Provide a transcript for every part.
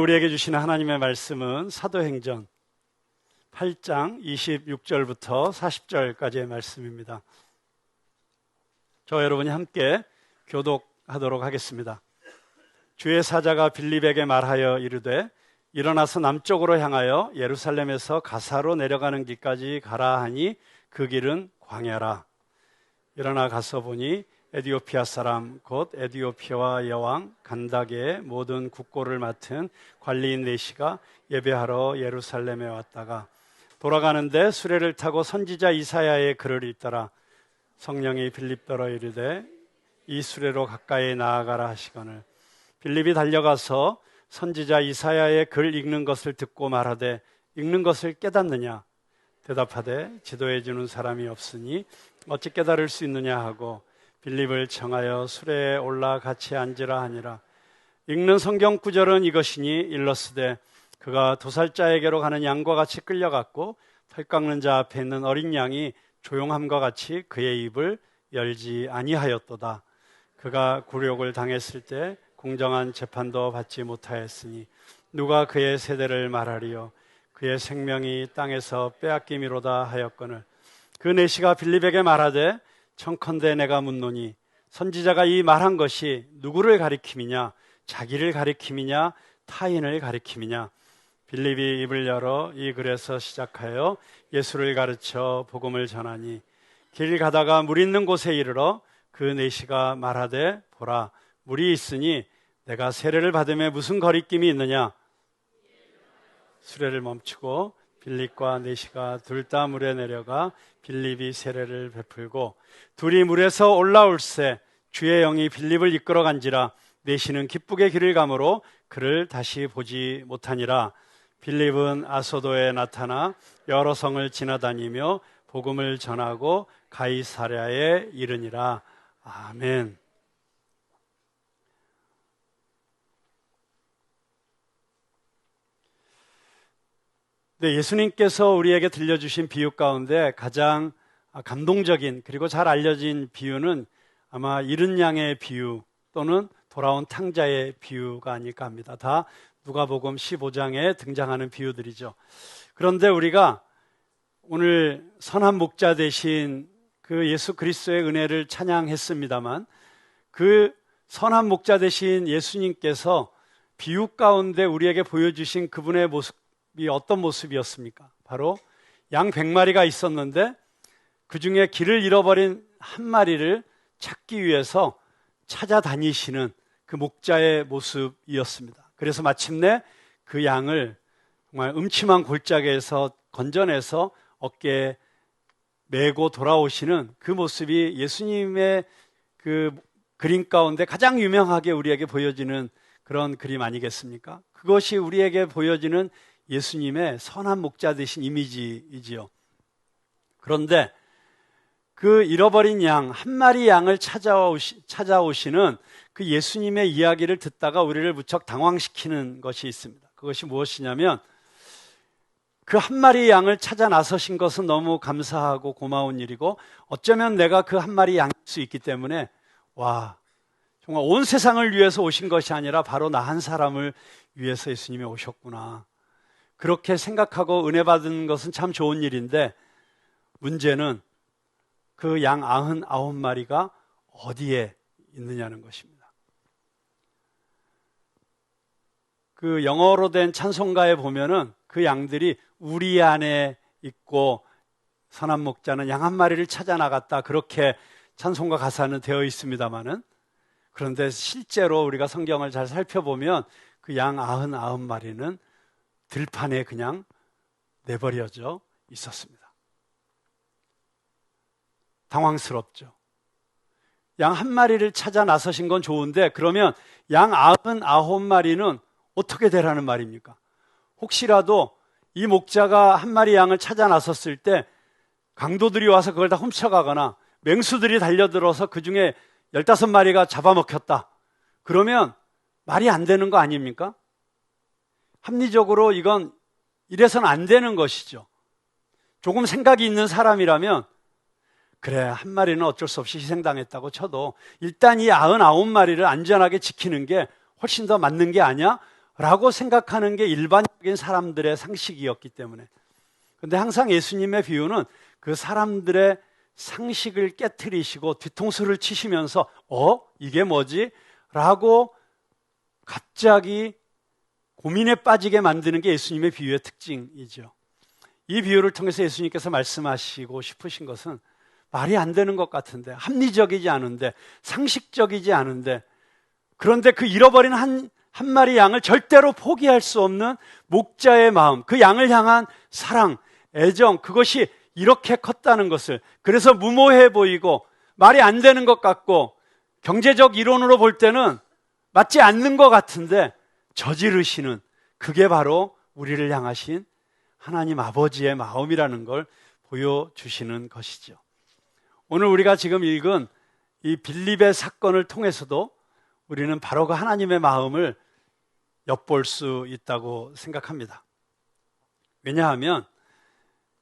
우리에게 주시는 하나님의 말씀은 사도행전 8장 26절부터 40절까지의 말씀입니다. 저와 여러분이 함께 교독하도록 하겠습니다. 주의 사자가 빌립에게 말하여 이르되 일어나서 남쪽으로 향하여 예루살렘에서 가사로 내려가는 길까지 가라 하니 그 길은 광야라. 일어나 가서 보니 에디오피아 사람 곧 에디오피아와 여왕 간다게의 모든 국고를 맡은 관리인 네시가 예배하러 예루살렘에 왔다가 돌아가는데 수레를 타고 선지자 이사야의 글을 읽더라. 성령이 빌립더러 이르되 이 수레로 가까이 나아가라 하시거늘 빌립이 달려가서 선지자 이사야의 글 읽는 것을 듣고 말하되 읽는 것을 깨닫느냐? 대답하되 지도해 주는 사람이 없으니 어찌 깨달을 수 있느냐 하고 빌립을 청하여 수레에 올라 같이 앉으라 하니라. 읽는 성경 구절은 이것이니 일러스되 그가 도살자에게로 가는 양과 같이 끌려갔고 털 깎는 자 앞에 있는 어린 양이 조용함과 같이 그의 입을 열지 아니하였도다. 그가 굴욕을 당했을 때 공정한 재판도 받지 못하였으니 누가 그의 세대를 말하리요? 그의 생명이 땅에서 빼앗김이로다 하였거늘 그 내시가 빌립에게 말하되 청컨대 내가 묻노니 선지자가 이 말한 것이 누구를 가리킴이냐? 자기를 가리킴이냐? 타인을 가리킴이냐? 빌립이 입을 열어 이 글에서 시작하여 예수를 가르쳐 복음을 전하니 길 가다가 물 있는 곳에 이르러 그 내시가 말하되 보라 물이 있으니 내가 세례를 받음에 무슨 거리낌이 있느냐? 수레를 멈추고 빌립과 내시가 둘 다 물에 내려가 빌립이 세례를 베풀고 둘이 물에서 올라올새 주의 영이 빌립을 이끌어 간지라 내시는 기쁘게 길을 가므로 그를 다시 보지 못하니라. 빌립은 아소도에 나타나 여러 성을 지나다니며 복음을 전하고 가이사랴에 이르니라. 아멘. 네, 예수님께서 우리에게 들려주신 비유 가운데 가장 감동적인 그리고 잘 알려진 비유는 아마 잃은 양의 비유 또는 돌아온 탕자의 비유가 아닐까 합니다. 다 누가복음 15장에 등장하는 비유들이죠. 그런데 우리가 오늘 선한 목자 되신 그 예수 그리스도의 은혜를 찬양했습니다만 그 선한 목자 되신 예수님께서 비유 가운데 우리에게 보여주신 그분의 모습이 어떤 모습이었습니까? 바로 양 100마리가 있었는데 그 중에 길을 잃어버린 한 마리를 찾기 위해서 찾아다니시는 그 목자의 모습이었습니다. 그래서 마침내 그 양을 정말 음침한 골짜기에서 건져내서 어깨에 메고 돌아오시는 그 모습이 예수님의 그 그림 가운데 가장 유명하게 우리에게 보여지는 그런 그림 아니겠습니까? 그것이 우리에게 보여지는 예수님의 선한 목자 되신 이미지이지요. 그런데 그 잃어버린 양, 한 마리 양을 찾아오시는 그 예수님의 이야기를 듣다가 우리를 무척 당황시키는 것이 있습니다. 그것이 무엇이냐면 그 한 마리 양을 찾아 나서신 것은 너무 감사하고 고마운 일이고 어쩌면 내가 그 한 마리 양일 수 있기 때문에 와, 정말 온 세상을 위해서 오신 것이 아니라 바로 나 한 사람을 위해서 예수님이 오셨구나. 그렇게 생각하고 은혜 받은 것은 참 좋은 일인데 문제는 그 양 99마리가 어디에 있느냐는 것입니다. 그 영어로 된 찬송가에 보면은 그 양들이 우리 안에 있고 선한 목자는 양 한 마리를 찾아 나갔다. 그렇게 찬송가 가사는 되어 있습니다만은 그런데 실제로 우리가 성경을 잘 살펴보면 그 양 99마리는 들판에 그냥 내버려져 있었습니다. 당황스럽죠. 양 한 마리를 찾아 나서신 건 좋은데 그러면 양 99마리는 어떻게 되라는 말입니까? 혹시라도 이 목자가 한 마리 양을 찾아 나섰을 때 강도들이 와서 그걸 다 훔쳐가거나 맹수들이 달려들어서 그 중에 15마리가 잡아먹혔다. 그러면 말이 안 되는 거 아닙니까? 합리적으로 이건 이래서는 안 되는 것이죠. 조금 생각이 있는 사람이라면 그래, 한 마리는 어쩔 수 없이 희생당했다고 쳐도 일단 이 99마리를 안전하게 지키는 게 훨씬 더 맞는 게 아니야? 라고 생각하는 게 일반적인 사람들의 상식이었기 때문에. 근데 항상 예수님의 비유는 그 사람들의 상식을 깨트리시고 뒤통수를 치시면서 이게 뭐지? 라고 갑자기 고민에 빠지게 만드는 게 예수님의 비유의 특징이죠. 이 비유를 통해서 예수님께서 말씀하시고 싶으신 것은 말이 안 되는 것 같은데, 합리적이지 않은데, 상식적이지 않은데, 그런데 그 잃어버린 한 마리 양을 절대로 포기할 수 없는 목자의 마음, 그 양을 향한 사랑, 애정, 그것이 이렇게 컸다는 것을, 그래서 무모해 보이고 말이 안 되는 것 같고 경제적 이론으로 볼 때는 맞지 않는 것 같은데 저지르시는, 그게 바로 우리를 향하신 하나님 아버지의 마음이라는 걸 보여주시는 것이죠. 오늘 우리가 지금 읽은 이 빌립의 사건을 통해서도 우리는 바로 그 하나님의 마음을 엿볼 수 있다고 생각합니다. 왜냐하면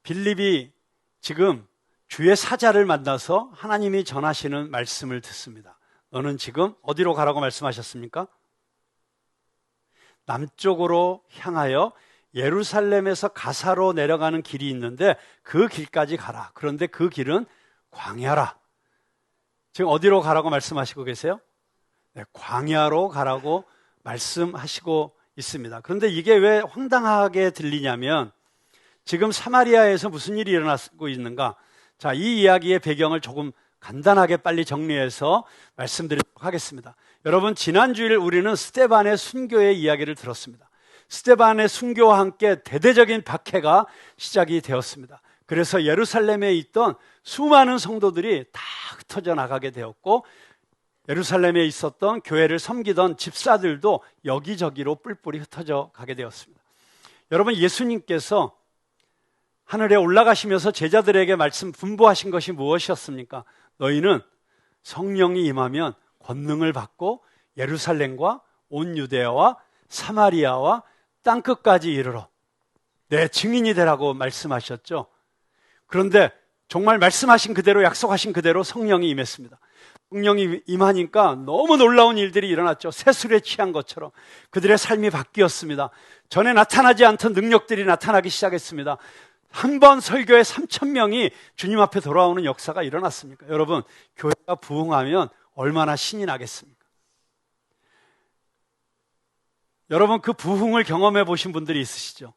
빌립이 지금 주의 사자를 만나서 하나님이 전하시는 말씀을 듣습니다. 너는 지금 어디로 가라고 말씀하셨습니까? 남쪽으로 향하여 예루살렘에서 가사로 내려가는 길이 있는데 그 길까지 가라. 그런데 그 길은 광야라. 지금 어디로 가라고 말씀하시고 계세요? 네, 광야로 가라고 말씀하시고 있습니다. 그런데 이게 왜 황당하게 들리냐면 지금 사마리아에서 무슨 일이 일어나고 있는가? 자, 이 이야기의 배경을 조금 간단하게 빨리 정리해서 말씀드리도록 하겠습니다. 여러분, 지난 주일 우리는 스데반의 순교의 이야기를 들었습니다. 스데반의 순교와 함께 대대적인 박해가 시작이 되었습니다. 그래서 예루살렘에 있던 수많은 성도들이 다 흩어져 나가게 되었고, 예루살렘에 있었던 교회를 섬기던 집사들도 여기저기로 뿔뿔이 흩어져 가게 되었습니다. 여러분, 예수님께서 하늘에 올라가시면서 제자들에게 말씀 분부하신 것이 무엇이었습니까? 너희는 성령이 임하면 권능을 받고 예루살렘과 온 유대야와 사마리아와 땅끝까지 이르러 내 증인이 되라고 말씀하셨죠. 그런데 정말 말씀하신 그대로, 약속하신 그대로 성령이 임했습니다. 성령이 임하니까 너무 놀라운 일들이 일어났죠. 새술에 취한 것처럼 그들의 삶이 바뀌었습니다. 전에 나타나지 않던 능력들이 나타나기 시작했습니다. 한 번 설교에 3,000명이 주님 앞에 돌아오는 역사가 일어났습니까? 여러분, 교회가 부흥하면 얼마나 신이 나겠습니까? 여러분, 그 부흥을 경험해 보신 분들이 있으시죠?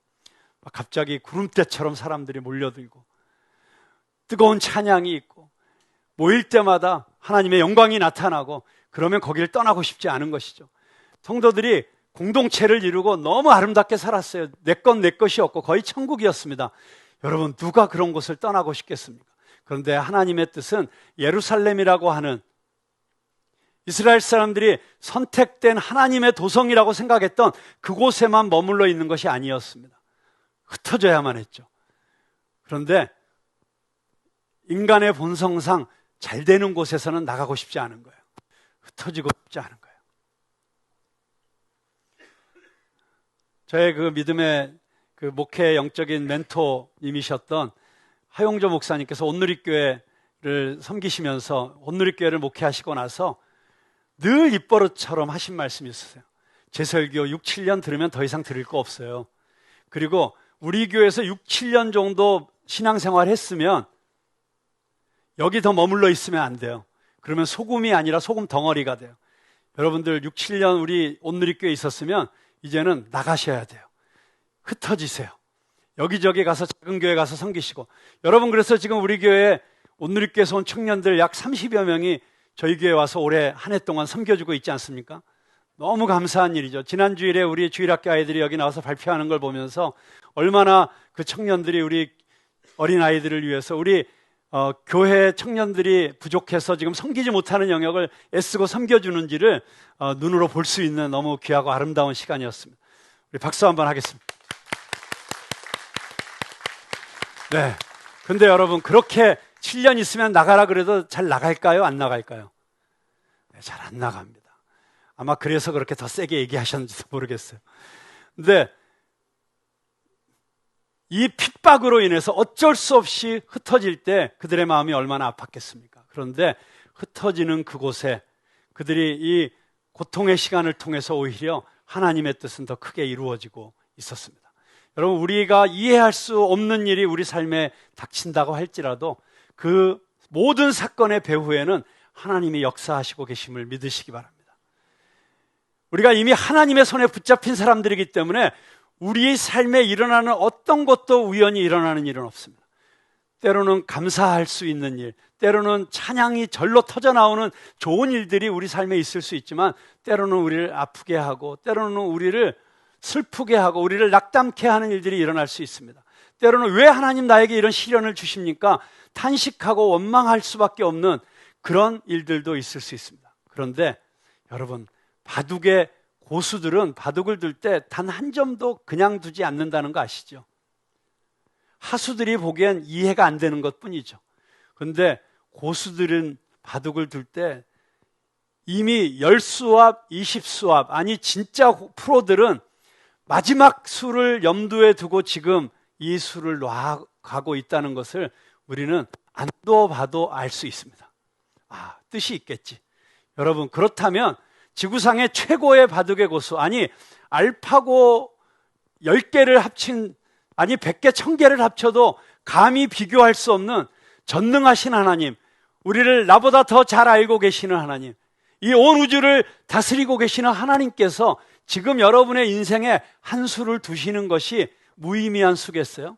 갑자기 구름대처럼 사람들이 몰려들고 뜨거운 찬양이 있고 모일 때마다 하나님의 영광이 나타나고, 그러면 거기를 떠나고 싶지 않은 것이죠. 성도들이 공동체를 이루고 너무 아름답게 살았어요. 내 건 내 것이 없고 거의 천국이었습니다. 여러분, 누가 그런 곳을 떠나고 싶겠습니까? 그런데 하나님의 뜻은 예루살렘이라고 하는 이스라엘 사람들이 선택된 하나님의 도성이라고 생각했던 그곳에만 머물러 있는 것이 아니었습니다. 흩어져야만 했죠. 그런데 인간의 본성상 잘 되는 곳에서는 나가고 싶지 않은 거예요. 흩어지고 싶지 않은 거예요. 저의 그 믿음의 그 목회 영적인 멘토님이셨던 하용조 목사님께서 온누리교회를 섬기시면서 온누리교회를 목회하시고 나서 늘 입버릇처럼 하신 말씀이 있으세요. 제 설교 6, 7년 들으면 더 이상 들을 거 없어요. 그리고 우리 교회에서 6, 7년 정도 신앙생활 했으면 여기 더 머물러 있으면 안 돼요. 그러면 소금이 아니라 소금 덩어리가 돼요. 여러분들 6, 7년 우리 온누리교회에 있었으면 이제는 나가셔야 돼요. 흩어지세요. 여기저기 가서 작은 교회 가서 섬기시고. 여러분, 그래서 지금 우리 교회에 온누리교회에서 온 청년들 약 30여 명이 저희 교회에 와서 올해 한 해 동안 섬겨주고 있지 않습니까? 너무 감사한 일이죠. 지난 주일에 우리 주일학교 아이들이 여기 나와서 발표하는 걸 보면서 얼마나 그 청년들이 우리 어린아이들을 위해서 우리 교회 청년들이 부족해서 지금 섬기지 못하는 영역을 애쓰고 섬겨주는지를 눈으로 볼 수 있는 너무 귀하고 아름다운 시간이었습니다. 우리 박수 한번 하겠습니다. 네. 근데 여러분, 그렇게 7년 있으면 나가라 그래도 잘 나갈까요? 안 나갈까요? 네, 잘 안 나갑니다. 아마 그래서 그렇게 더 세게 얘기하셨는지도 모르겠어요. 근데 이 핍박으로 인해서 어쩔 수 없이 흩어질 때 그들의 마음이 얼마나 아팠겠습니까? 그런데 흩어지는 그곳에 그들이 이 고통의 시간을 통해서 오히려 하나님의 뜻은 더 크게 이루어지고 있었습니다. 여러분, 우리가 이해할 수 없는 일이 우리 삶에 닥친다고 할지라도 그 모든 사건의 배후에는 하나님이 역사하시고 계심을 믿으시기 바랍니다. 우리가 이미 하나님의 손에 붙잡힌 사람들이기 때문에 우리의 삶에 일어나는 어떤 것도 우연히 일어나는 일은 없습니다. 때로는 감사할 수 있는 일, 때로는 찬양이 절로 터져나오는 좋은 일들이 우리 삶에 있을 수 있지만 때로는 우리를 아프게 하고 때로는 우리를 슬프게 하고 우리를 낙담케 하는 일들이 일어날 수 있습니다. 때로는 왜 하나님 나에게 이런 시련을 주십니까? 탄식하고 원망할 수밖에 없는 그런 일들도 있을 수 있습니다. 그런데 여러분, 바둑의 고수들은 바둑을 둘 때 단 한 점도 그냥 두지 않는다는 거 아시죠? 하수들이 보기엔 이해가 안 되는 것뿐이죠. 그런데 고수들은 바둑을 둘 때 이미 10수압, 20수압, 아니 진짜 프로들은 마지막 수를 염두에 두고 지금 이 수를 놔가고 있다는 것을 우리는 안 둬봐도 알 수 있습니다. 아, 뜻이 있겠지. 여러분, 그렇다면 지구상의 최고의 바둑의 고수, 아니 알파고 10개를 합친, 아니 100개, 1000개를 합쳐도 감히 비교할 수 없는 전능하신 하나님, 우리를 나보다 더 잘 알고 계시는 하나님, 이 온 우주를 다스리고 계시는 하나님께서 지금 여러분의 인생에 한 수를 두시는 것이 무의미한 수겠어요?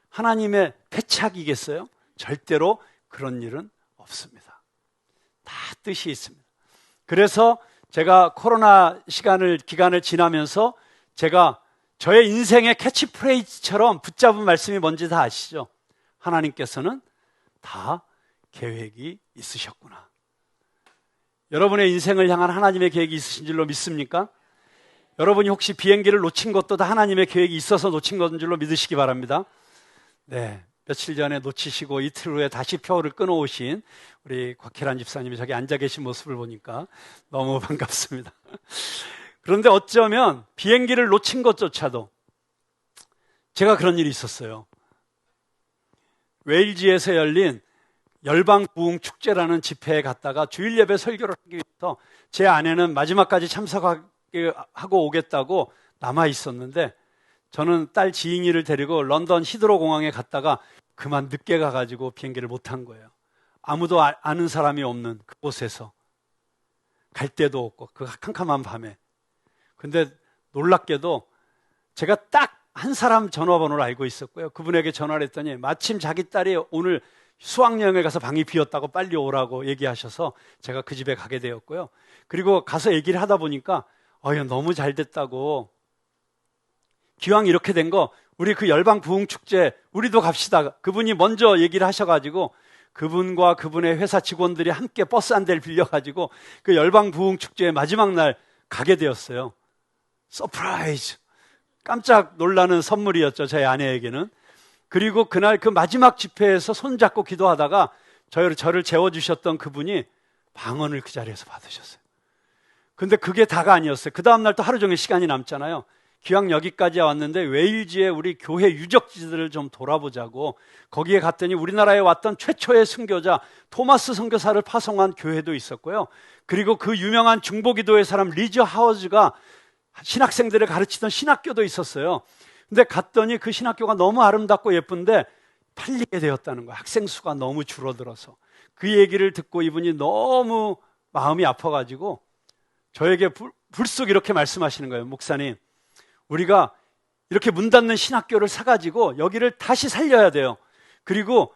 하나님의 패착이겠어요? 절대로 그런 일은 없습니다. 다 뜻이 있습니다. 그래서 제가 코로나 기간을 지나면서 제가 저의 인생의 캐치프레이즈처럼 붙잡은 말씀이 뭔지 다 아시죠? 하나님께서는 다 계획이 있으셨구나. 여러분의 인생을 향한 하나님의 계획이 있으신 줄로 믿습니까? 여러분이 혹시 비행기를 놓친 것도 다 하나님의 계획이 있어서 놓친 것인 줄로 믿으시기 바랍니다. 네, 며칠 전에 놓치시고 이틀 후에 다시 표를 끊어오신 우리 곽혜란 집사님이 저기 앉아 계신 모습을 보니까 너무 반갑습니다. 그런데 어쩌면 비행기를 놓친 것조차도 제가 그런 일이 있었어요. 웨일즈에서 열린 열방부흥축제라는 집회에 갔다가 주일 예배 설교를 하기 위해서 제 아내는 마지막까지 참석하고 오겠다고 남아 있었는데 저는 딸 지인이를 데리고 런던 히드로 공항에 갔다가 그만 늦게 가가지고 비행기를 못 탄 거예요. 아무도 아는 사람이 없는 그곳에서 갈 데도 없고 그 캄캄한 밤에. 근데 놀랍게도 제가 딱 한 사람 전화번호를 알고 있었고요. 그분에게 전화를 했더니 마침 자기 딸이 오늘 수학여행을 가서 방이 비었다고 빨리 오라고 얘기하셔서 제가 그 집에 가게 되었고요. 그리고 가서 얘기를 하다 보니까 너무 잘 됐다고, 기왕 이렇게 된 거 우리 그 열방부흥축제 우리도 갑시다. 그분이 먼저 얘기를 하셔가지고 그분과 그분의 회사 직원들이 함께 버스 한 대를 빌려가지고 그 열방부흥축제의 마지막 날 가게 되었어요. 서프라이즈! 깜짝 놀라는 선물이었죠, 저희 아내에게는. 그리고 그날 그 마지막 집회에서 손잡고 기도하다가 저를 재워주셨던 그분이 방언을 그 자리에서 받으셨어요. 근데 그게 다가 아니었어요. 그 다음날 또 하루 종일 시간이 남잖아요. 기왕 여기까지 왔는데 웨일즈의 우리 교회 유적지들을 좀 돌아보자고 거기에 갔더니 우리나라에 왔던 최초의 순교자 토마스 선교사를 파송한 교회도 있었고요. 그리고 그 유명한 중보기도의 사람 리즈 하워즈가 신학생들을 가르치던 신학교도 있었어요. 근데 갔더니 그 신학교가 너무 아름답고 예쁜데 팔리게 되었다는 거예요. 학생 수가 너무 줄어들어서. 그 얘기를 듣고 이분이 너무 마음이 아파가지고 저에게 불쑥 이렇게 말씀하시는 거예요. 목사님, 우리가 이렇게 문 닫는 신학교를 사가지고 여기를 다시 살려야 돼요. 그리고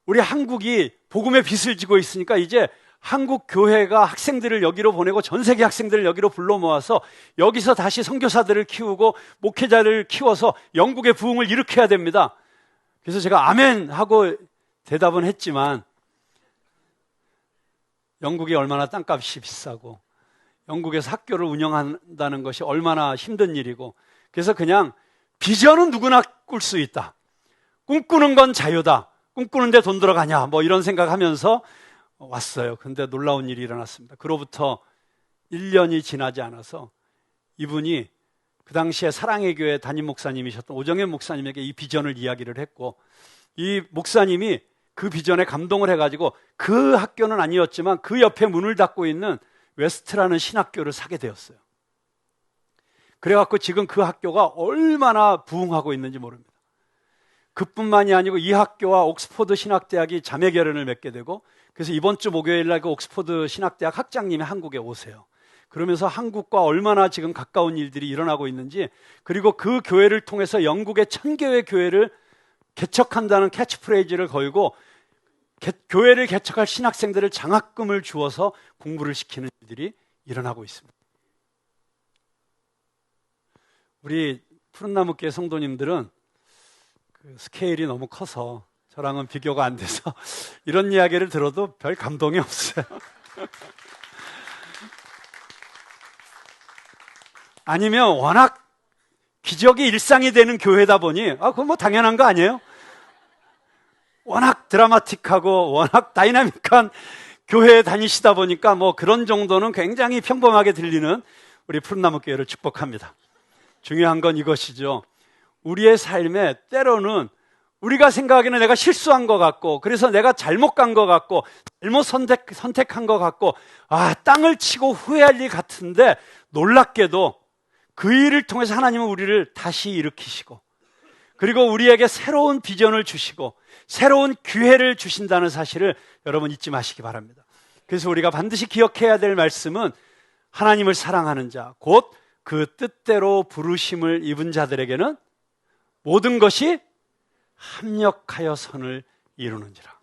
우리 한국이 복음의 빚을 지고 있으니까 이제 한국 교회가 학생들을 여기로 보내고 전 세계 학생들을 여기로 불러 모아서 여기서 다시 선교사들을 키우고 목회자를 키워서 영국의 부흥을 일으켜야 됩니다. 그래서 제가 아멘 하고 대답은 했지만 영국이 얼마나 땅값이 비싸고 영국에서 학교를 운영한다는 것이 얼마나 힘든 일이고, 그래서 그냥 비전은 누구나 꿀 수 있다. 꿈꾸는 건 자유다. 꿈꾸는데 돈 들어가냐. 뭐 이런 생각하면서 왔어요. 근데 놀라운 일이 일어났습니다. 그로부터 1년이 지나지 않아서 이분이 그 당시에 사랑의 교회 담임 목사님이셨던 오정현 목사님에게 이 비전을 이야기를 했고, 이 목사님이 그 비전에 감동을 해가지고 그 학교는 아니었지만 그 옆에 문을 닫고 있는 웨스트라는 신학교를 사게 되었어요. 그래갖고 지금 그 학교가 얼마나 부흥하고 있는지 모릅니다. 그뿐만이 아니고 이 학교와 옥스퍼드 신학대학이 자매 결연을 맺게 되고, 그래서 이번 주 목요일 날 그 옥스퍼드 신학대학 학장님이 한국에 오세요. 그러면서 한국과 얼마나 지금 가까운 일들이 일어나고 있는지, 그리고 그 교회를 통해서 영국의 1000개의 교회를 개척한다는 캐치프레이즈를 걸고 교회를 개척할 신학생들을 장학금을 주어서 공부를 시키는 일들이 일어나고 있습니다. 우리 푸른나무교회 성도님들은 그 스케일이 너무 커서 저랑은 비교가 안 돼서 이런 이야기를 들어도 별 감동이 없어요. 아니면 워낙 기적이 일상이 되는 교회다 보니 그건 뭐 당연한 거 아니에요? 워낙 드라마틱하고 워낙 다이나믹한 교회에 다니시다 보니까 뭐 그런 정도는 굉장히 평범하게 들리는 우리 푸른나무교회를 축복합니다. 중요한 건 이것이죠. 우리의 삶에 때로는 우리가 생각하기에는 내가 실수한 것 같고, 그래서 내가 잘못 간 것 같고, 잘못 선택한 것 같고, 땅을 치고 후회할 일 같은데, 놀랍게도 그 일을 통해서 하나님은 우리를 다시 일으키시고, 그리고 우리에게 새로운 비전을 주시고 새로운 기회를 주신다는 사실을 여러분 잊지 마시기 바랍니다. 그래서 우리가 반드시 기억해야 될 말씀은, 하나님을 사랑하는 자, 곧 그 뜻대로 부르심을 입은 자들에게는 모든 것이 합력하여 선을 이루는지라.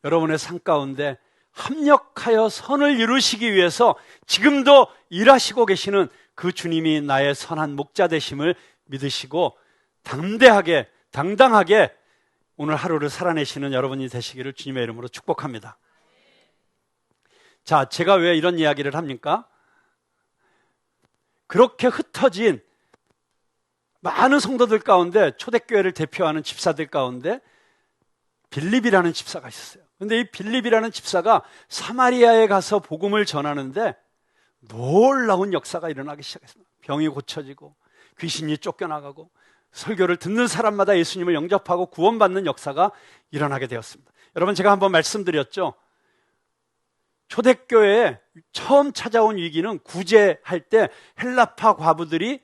여러분의 삶 가운데 합력하여 선을 이루시기 위해서 지금도 일하시고 계시는 그 주님이 나의 선한 목자 되심을 믿으시고 담대하게, 당당하게 오늘 하루를 살아내시는 여러분이 되시기를 주님의 이름으로 축복합니다. 자, 제가 왜 이런 이야기를 합니까? 그렇게 흩어진 많은 성도들 가운데, 초대교회를 대표하는 집사들 가운데 빌립이라는 집사가 있었어요. 그런데 이 빌립이라는 집사가 사마리아에 가서 복음을 전하는데 놀라운 역사가 일어나기 시작했습니다. 병이 고쳐지고 귀신이 쫓겨나가고 설교를 듣는 사람마다 예수님을 영접하고 구원받는 역사가 일어나게 되었습니다. 여러분, 제가 한번 말씀드렸죠. 초대교회에 처음 찾아온 위기는 구제할 때 헬라파 과부들이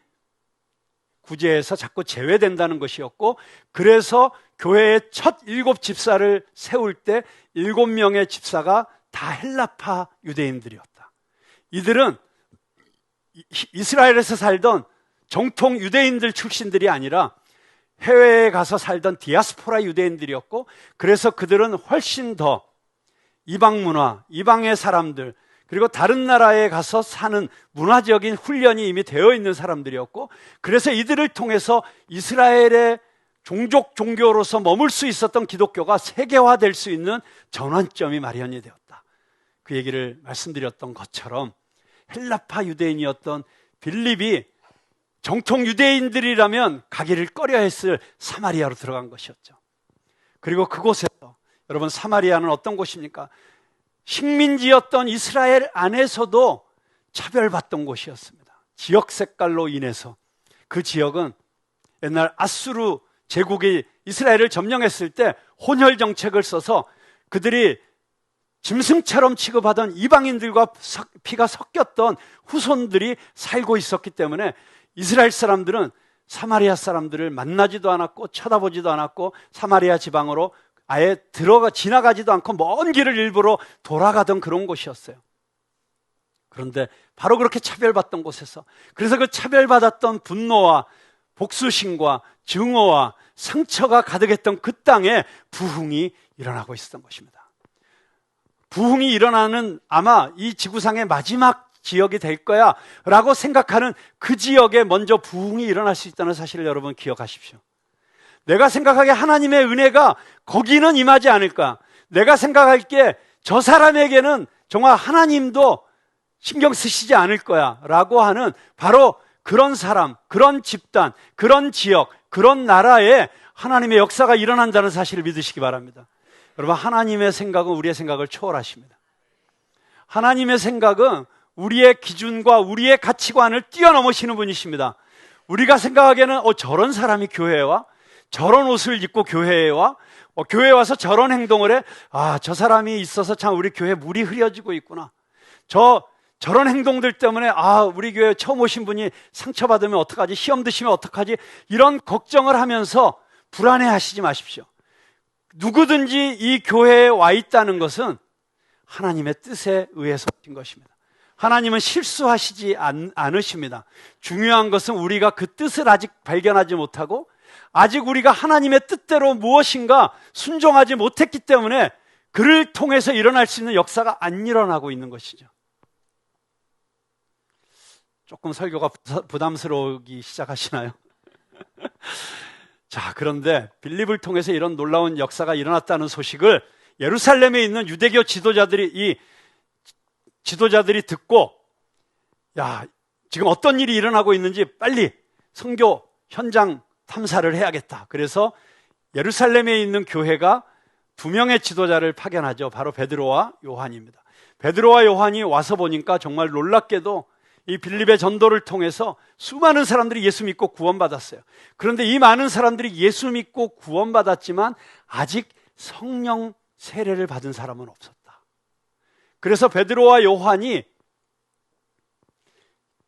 구제에서 자꾸 제외된다는 것이었고, 그래서 교회의 첫 7 집사를 세울 때 7명의 집사가 다 헬라파 유대인들이었다. 이들은 이스라엘에서 살던 정통 유대인들 출신들이 아니라 해외에 가서 살던 디아스포라 유대인들이었고, 그래서 그들은 훨씬 더 이방 문화, 이방의 사람들, 그리고 다른 나라에 가서 사는 문화적인 훈련이 이미 되어 있는 사람들이었고, 그래서 이들을 통해서 이스라엘의 종족 종교로서 머물 수 있었던 기독교가 세계화될 수 있는 전환점이 마련이 되었다. 그 얘기를 말씀드렸던 것처럼 헬라파 유대인이었던 빌립이 정통 유대인들이라면 가기를 꺼려했을 사마리아로 들어간 것이었죠. 그리고 그곳에서, 여러분, 사마리아는 어떤 곳입니까? 식민지였던 이스라엘 안에서도 차별받던 곳이었습니다. 지역 색깔로 인해서. 그 지역은 옛날 아수르 제국이 이스라엘을 점령했을 때 혼혈 정책을 써서 그들이 짐승처럼 취급하던 이방인들과 피가 섞였던 후손들이 살고 있었기 때문에 이스라엘 사람들은 사마리아 사람들을 만나지도 않았고 쳐다보지도 않았고 사마리아 지방으로 아예 지나가지도 않고 먼 길을 일부러 돌아가던 그런 곳이었어요. 그런데 바로 그렇게 차별받던 곳에서, 그래서 그 차별받았던 분노와 복수심과 증오와 상처가 가득했던 그 땅에 부흥이 일어나고 있었던 것입니다. 부흥이 일어나는 아마 이 지구상의 마지막 지역이 될 거야 라고 생각하는 그 지역에 먼저 부흥이 일어날 수 있다는 사실을 여러분 기억하십시오. 내가 생각하기에 하나님의 은혜가 거기는 임하지 않을까, 내가 생각할게 저 사람에게는 정말 하나님도 신경 쓰시지 않을 거야 라고 하는 바로 그런 사람, 그런 집단, 그런 지역, 그런 나라에 하나님의 역사가 일어난다는 사실을 믿으시기 바랍니다. 여러분, 하나님의 생각은 우리의 생각을 초월하십니다. 하나님의 생각은 우리의 기준과 우리의 가치관을 뛰어넘으시는 분이십니다. 우리가 생각하기에는 저런 사람이 교회에 와? 저런 옷을 입고 교회에 와? 교회에 와서 저런 행동을 해? 저 사람이 있어서 참 우리 교회 물이 흐려지고 있구나. 저 저런 행동들 때문에 우리 교회 처음 오신 분이 상처받으면 어떡하지? 시험 드시면 어떡하지? 이런 걱정을 하면서 불안해하시지 마십시오. 누구든지 이 교회에 와 있다는 것은 하나님의 뜻에 의해서 오신 것입니다. 하나님은 실수하시지 않으십니다. 중요한 것은 우리가 그 뜻을 아직 발견하지 못하고 아직 우리가 하나님의 뜻대로 무엇인가 순종하지 못했기 때문에 그를 통해서 일어날 수 있는 역사가 안 일어나고 있는 것이죠. 조금 설교가 부담스러우기 시작하시나요? 자, 그런데 빌립을 통해서 이런 놀라운 역사가 일어났다는 소식을 예루살렘에 있는 유대교 지도자들이 듣고, 지금 어떤 일이 일어나고 있는지 빨리 선교 현장 탐사를 해야겠다. 그래서 예루살렘에 있는 교회가 2명의 지도자를 파견하죠. 바로 베드로와 요한입니다. 베드로와 요한이 와서 보니까 정말 놀랍게도 이 빌립의 전도를 통해서 수많은 사람들이 예수 믿고 구원받았어요. 그런데 이 많은 사람들이 예수 믿고 구원받았지만 아직 성령 세례를 받은 사람은 없었다. 그래서 베드로와 요한이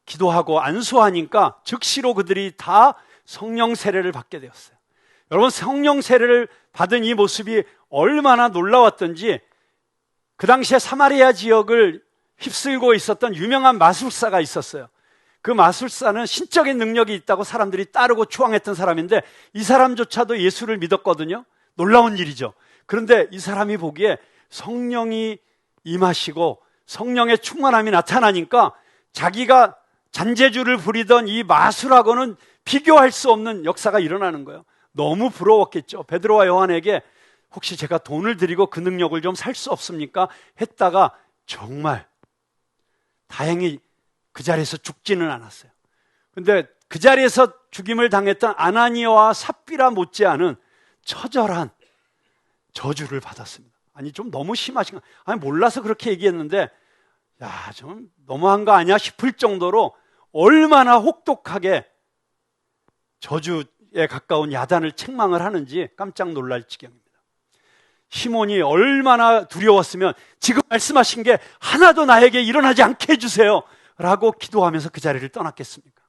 기도하고 안수하니까 즉시로 그들이 다 성령 세례를 받게 되었어요. 여러분, 성령 세례를 받은 이 모습이 얼마나 놀라웠던지 그 당시에 사마리아 지역을 휩쓸고 있었던 유명한 마술사가 있었어요. 그 마술사는 신적인 능력이 있다고 사람들이 따르고 추앙했던 사람인데 이 사람조차도 예수를 믿었거든요. 놀라운 일이죠. 그런데 이 사람이 보기에 성령이 임하시고 성령의 충만함이 나타나니까 자기가 잔재주를 부리던 이 마술하고는 비교할 수 없는 역사가 일어나는 거예요. 너무 부러웠겠죠. 베드로와 요한에게 혹시 제가 돈을 드리고 그 능력을 좀 살 수 없습니까? 했다가 정말 다행히 그 자리에서 죽지는 않았어요. 근데 그 자리에서 죽임을 당했던 아나니아와 삽비라 못지않은 처절한 저주를 받았습니다. 아니, 좀 너무 심하신가? 아니, 몰라서 그렇게 얘기했는데 좀 너무한 거 아니야 싶을 정도로 얼마나 혹독하게 저주에 가까운 야단을 책망을 하는지 깜짝 놀랄 지경입니다. 시몬이 얼마나 두려웠으면 지금 말씀하신 게 하나도 나에게 일어나지 않게 해주세요 라고 기도하면서 그 자리를 떠났겠습니까?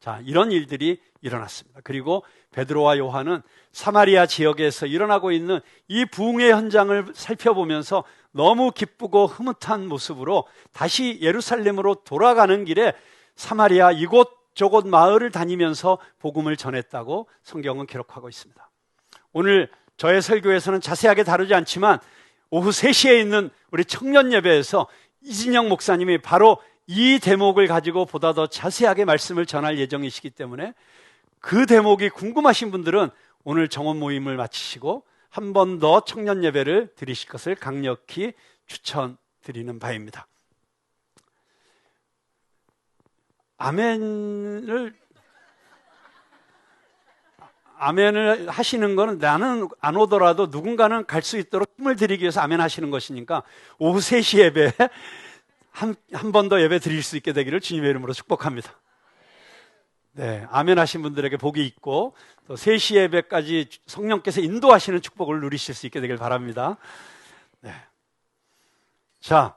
자, 이런 일들이 일어났습니다. 그리고 베드로와 요한은 사마리아 지역에서 일어나고 있는 이 부흥의 현장을 살펴보면서 너무 기쁘고 흐뭇한 모습으로 다시 예루살렘으로 돌아가는 길에 사마리아 이곳저곳 마을을 다니면서 복음을 전했다고 성경은 기록하고 있습니다. 오늘 저의 설교에서는 자세하게 다루지 않지만 오후 3시에 있는 우리 청년 예배에서 이진영 목사님이 바로 이 대목을 가지고 보다 더 자세하게 말씀을 전할 예정이시기 때문에 그 대목이 궁금하신 분들은 오늘 정원 모임을 마치시고 한 번 더 청년 예배를 드리실 것을 강력히 추천드리는 바입니다. 아멘을 하시는 거는 나는 안 오더라도 누군가는 갈 수 있도록 힘을 드리기 위해서 아멘 하시는 것이니까 오후 3시 예배에 한 번 더 예배 드릴 수 있게 되기를 주님의 이름으로 축복합니다. 네, 아멘 하신 분들에게 복이 있고 또 3시 예배까지 성령께서 인도하시는 축복을 누리실 수 있게 되길 바랍니다. 네. 자,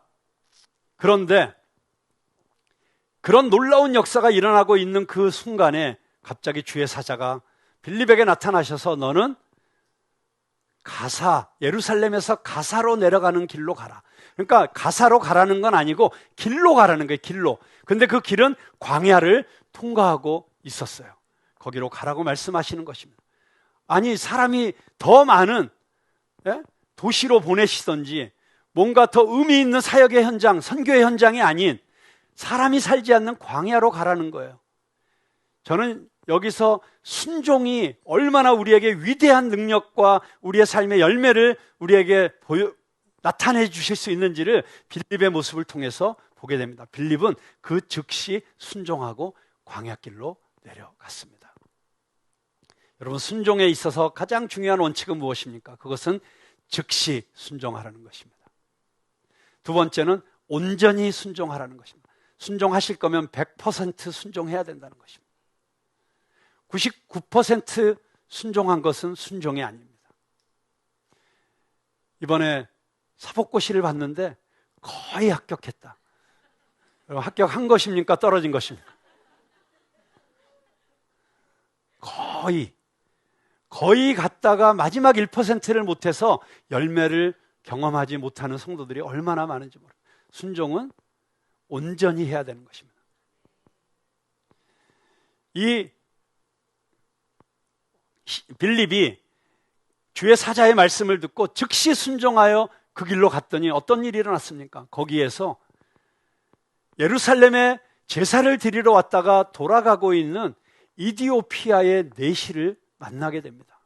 그런데 그런 놀라운 역사가 일어나고 있는 그 순간에 갑자기 주의 사자가 빌립에게 나타나셔서 너는 예루살렘에서 가사로 내려가는 길로 가라. 그러니까 가사로 가라는 건 아니고 길로 가라는 거예요, 길로. 근데 그 길은 광야를 통과하고 있었어요. 거기로 가라고 말씀하시는 것입니다. 아니, 사람이 더 많은 도시로 보내시던지 뭔가 더 의미 있는 사역의 현장, 선교의 현장이 아닌 사람이 살지 않는 광야로 가라는 거예요. 저는 여기서 순종이 얼마나 우리에게 위대한 능력과 우리의 삶의 열매를 우리에게 나타내 주실 수 있는지를 빌립의 모습을 통해서 보게 됩니다. 빌립은 그 즉시 순종하고 광야길로 내려갔습니다. 여러분, 순종에 있어서 가장 중요한 원칙은 무엇입니까? 그것은 즉시 순종하라는 것입니다. 두 번째는 온전히 순종하라는 것입니다. 순종하실 거면 100% 순종해야 된다는 것입니다. 99% 순종한 것은 순종이 아닙니다. 이번에 사법고시를 봤는데 거의 합격했다. 합격한 것입니까? 떨어진 것입니까? 거의 갔다가 마지막 1%를 못해서 열매를 경험하지 못하는 성도들이 얼마나 많은지 모릅니다. 순종은 온전히 해야 되는 것입니다. 이 빌립이 주의 사자의 말씀을 듣고 즉시 순종하여 그 길로 갔더니 어떤 일이 일어났습니까? 거기에서 예루살렘에 제사를 드리러 왔다가 돌아가고 있는 이디오피아의 내시를 만나게 됩니다.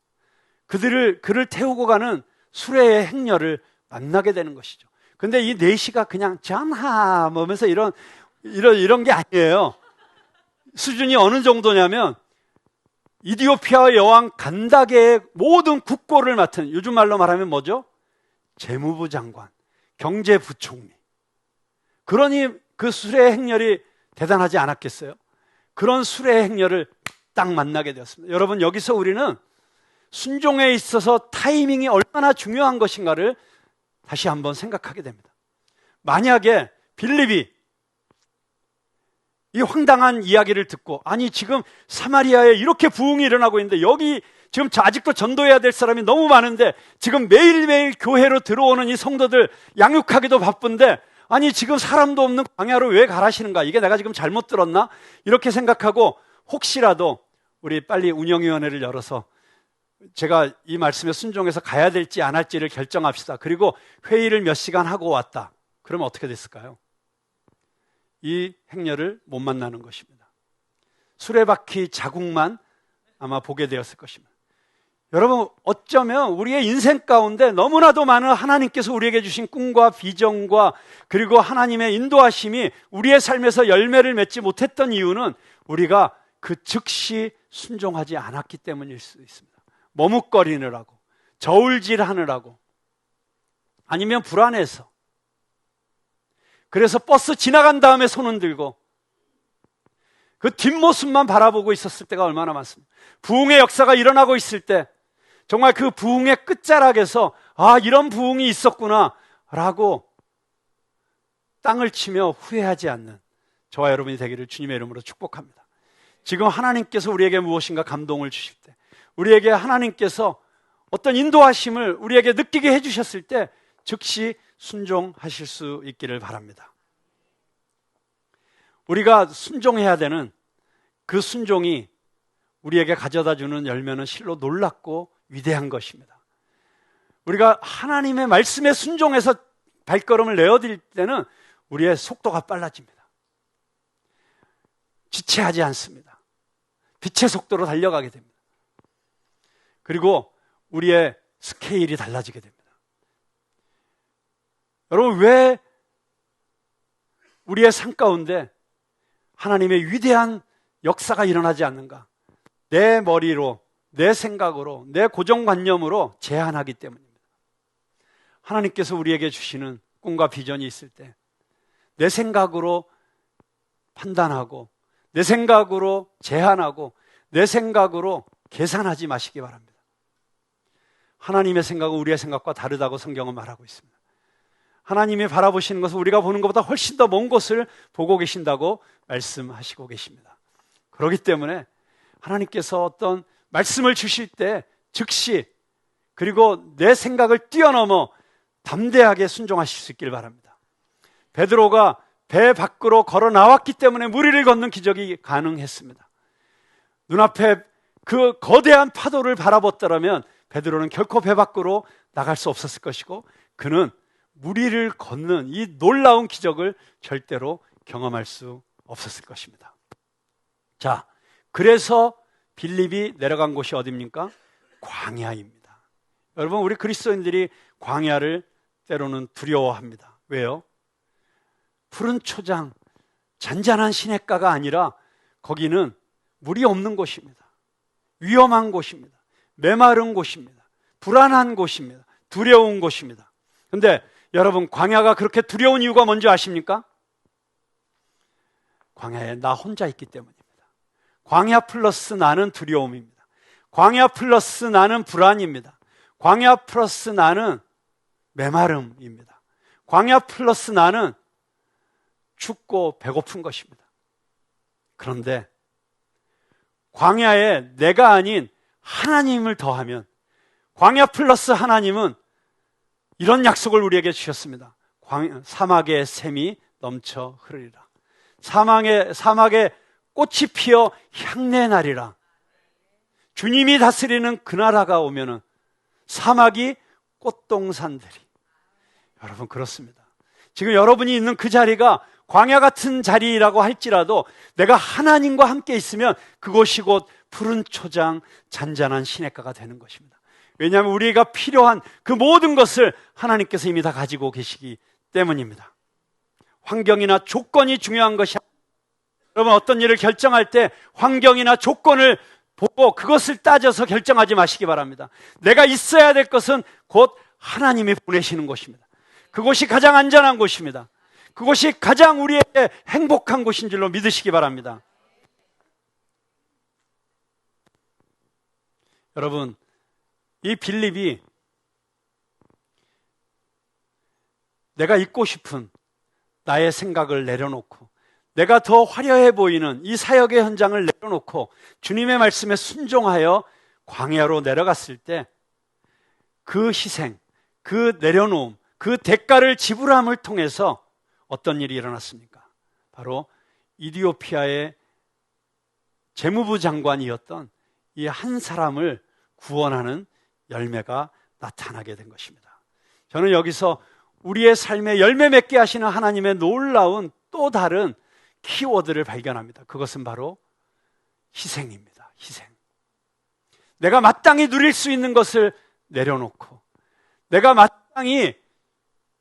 그를 태우고 가는 수레의 행렬을 만나게 되는 것이죠. 근데 이 내시가 그냥 잔하 하면서 이런 게 아니에요. 수준이 어느 정도냐면 이디오피아 여왕 간다게의 모든 국고를 맡은, 요즘 말로 말하면 뭐죠? 재무부 장관, 경제부총리. 그러니 그 수레의 행렬이 대단하지 않았겠어요? 그런 수레의 행렬을 딱 만나게 되었습니다. 여러분, 여기서 우리는 순종에 있어서 타이밍이 얼마나 중요한 것인가를 다시 한번 생각하게 됩니다. 만약에 빌립이 이 황당한 이야기를 듣고, 아니 지금 사마리아에 이렇게 부흥이 일어나고 있는데 여기 지금 아직도 전도해야 될 사람이 너무 많은데 지금 매일매일 교회로 들어오는 이 성도들 양육하기도 바쁜데 아니 지금 사람도 없는 광야로 왜 가라시는가, 이게 내가 지금 잘못 들었나, 이렇게 생각하고 혹시라도 우리 빨리 운영위원회를 열어서 제가 이 말씀에 순종해서 가야 될지 안 할지를 결정합시다. 그리고 회의를 몇 시간 하고 왔다. 그러면 어떻게 됐을까요? 이 행렬을 못 만나는 것입니다. 수레바퀴 자국만 아마 보게 되었을 것입니다. 여러분, 어쩌면 우리의 인생 가운데 너무나도 많은 하나님께서 우리에게 주신 꿈과 비전과 그리고 하나님의 인도하심이 우리의 삶에서 열매를 맺지 못했던 이유는 우리가 그 즉시 순종하지 않았기 때문일 수 있습니다. 머뭇거리느라고, 저울질하느라고, 아니면 불안해서, 그래서 버스 지나간 다음에 손은 들고 그 뒷모습만 바라보고 있었을 때가 얼마나 많습니다. 부흥의 역사가 일어나고 있을 때 정말 그 부흥의 끝자락에서 아, 이런 부흥이 있었구나 라고 땅을 치며 후회하지 않는 저와 여러분이 되기를 주님의 이름으로 축복합니다. 지금 하나님께서 우리에게 무엇인가 감동을 주실 때, 우리에게 하나님께서 어떤 인도하심을 우리에게 느끼게 해주셨을 때 즉시 순종하실 수 있기를 바랍니다. 우리가 순종해야 되는 그 순종이 우리에게 가져다 주는 열매는 실로 놀랍고 위대한 것입니다. 우리가 하나님의 말씀에 순종해서 발걸음을 내어드릴 때는 우리의 속도가 빨라집니다. 지체하지 않습니다. 빛의 속도로 달려가게 됩니다. 그리고 우리의 스케일이 달라지게 됩니다. 여러분, 왜 우리의 삶 가운데 하나님의 위대한 역사가 일어나지 않는가? 내 머리로, 내 생각으로, 내 고정관념으로 제한하기 때문입니다. 하나님께서 우리에게 주시는 꿈과 비전이 있을 때 내 생각으로 판단하고, 내 생각으로 제한하고, 내 생각으로 계산하지 마시기 바랍니다. 하나님의 생각은 우리의 생각과 다르다고 성경은 말하고 있습니다. 하나님이 바라보시는 것은 우리가 보는 것보다 훨씬 더 먼 것을 보고 계신다고 말씀하시고 계십니다. 그렇기 때문에 하나님께서 어떤 말씀을 주실 때 즉시, 그리고 내 생각을 뛰어넘어 담대하게 순종하실 수 있길 바랍니다. 베드로가 배 밖으로 걸어 나왔기 때문에 무리를 걷는 기적이 가능했습니다. 눈앞에 그 거대한 파도를 바라봤더라면 베드로는 결코 배 밖으로 나갈 수 없었을 것이고, 그는 무리를 걷는 이 놀라운 기적을 절대로 경험할 수 없었을 것입니다. 자, 그래서 빌립이 내려간 곳이 어디입니까? 광야입니다. 여러분, 우리 그리스도인들이 광야를 때로는 두려워합니다. 왜요? 푸른 초장, 잔잔한 시냇가가 아니라 거기는 물이 없는 곳입니다. 위험한 곳입니다. 메마른 곳입니다. 불안한 곳입니다. 두려운 곳입니다. 그런데 여러분, 광야가 그렇게 두려운 이유가 뭔지 아십니까? 광야에 나 혼자 있기 때문입니다. 광야 플러스 나는 두려움입니다. 광야 플러스 나는 불안입니다. 광야 플러스 나는 메마름입니다. 광야 플러스 나는 춥고 배고픈 것입니다. 그런데 광야에 내가 아닌 하나님을 더하면, 광야 플러스 하나님은 이런 약속을 우리에게 주셨습니다. 사막의 샘이 넘쳐 흐르리라. 사막에 꽃이 피어 향내 나리라. 주님이 다스리는 그 나라가 오면은 사막이 꽃동산들이. 여러분, 그렇습니다. 지금 여러분이 있는 그 자리가 광야 같은 자리라고 할지라도 내가 하나님과 함께 있으면 그곳이 곧 푸른 초장, 잔잔한 시냇가가 되는 것입니다. 왜냐하면 우리가 필요한 그 모든 것을 하나님께서 이미 다 가지고 계시기 때문입니다. 환경이나 조건이 중요한 것이 아닙니다. 여러분, 어떤 일을 결정할 때 환경이나 조건을 보고 그것을 따져서 결정하지 마시기 바랍니다. 내가 있어야 될 것은 곧 하나님이 보내시는 곳입니다. 그곳이 가장 안전한 곳입니다. 그곳이 가장 우리에게 행복한 곳인 줄로 믿으시기 바랍니다. 여러분, 이 빌립이 내가 있고 싶은 나의 생각을 내려놓고 내가 더 화려해 보이는 이 사역의 현장을 내려놓고 주님의 말씀에 순종하여 광야로 내려갔을 때 그 희생, 그 내려놓음, 그 대가를 지불함을 통해서 어떤 일이 일어났습니까? 바로 이디오피아의 재무부 장관이었던 이 한 사람을 구원하는 열매가 나타나게 된 것입니다. 저는 여기서 우리의 삶에 열매 맺게 하시는 하나님의 놀라운 또 다른 키워드를 발견합니다. 그것은 바로 희생입니다. 희생. 내가 마땅히 누릴 수 있는 것을 내려놓고 내가 마땅히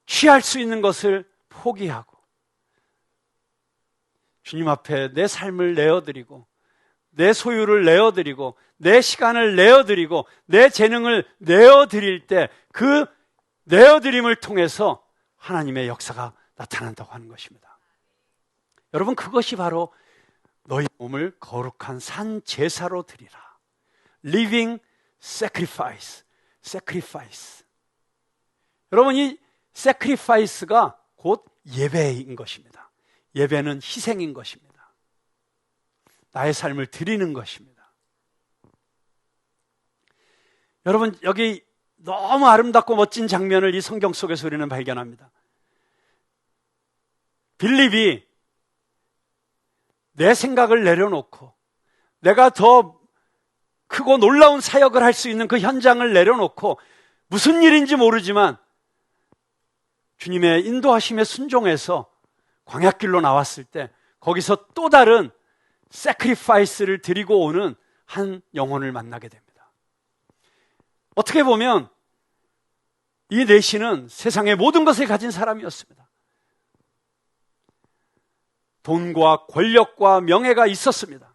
취할 수 있는 것을 포기하고 주님 앞에 내 삶을 내어드리고 내 소유를 내어드리고 내 시간을 내어드리고 내 재능을 내어드릴 때 그 내어드림을 통해서 하나님의 역사가 나타난다고 하는 것입니다. 여러분, 그것이 바로 너희 몸을 거룩한 산 제사로 드리라. Living sacrifice. sacrifice. 여러분, 이 sacrifice가 곧 예배인 것입니다. 예배는 희생인 것입니다. 나의 삶을 드리는 것입니다. 여러분, 여기 너무 아름답고 멋진 장면을 이 성경 속에서 우리는 발견합니다. 빌립이 내 생각을 내려놓고 내가 더 크고 놀라운 사역을 할 수 있는 그 현장을 내려놓고 무슨 일인지 모르지만 주님의 인도하심에 순종해서 광야길로 나왔을 때 거기서 또 다른 sacrifice를 드리고 오는 한 영혼을 만나게 됩니다. 어떻게 보면 이 내시는 세상의 모든 것을 가진 사람이었습니다. 돈과 권력과 명예가 있었습니다.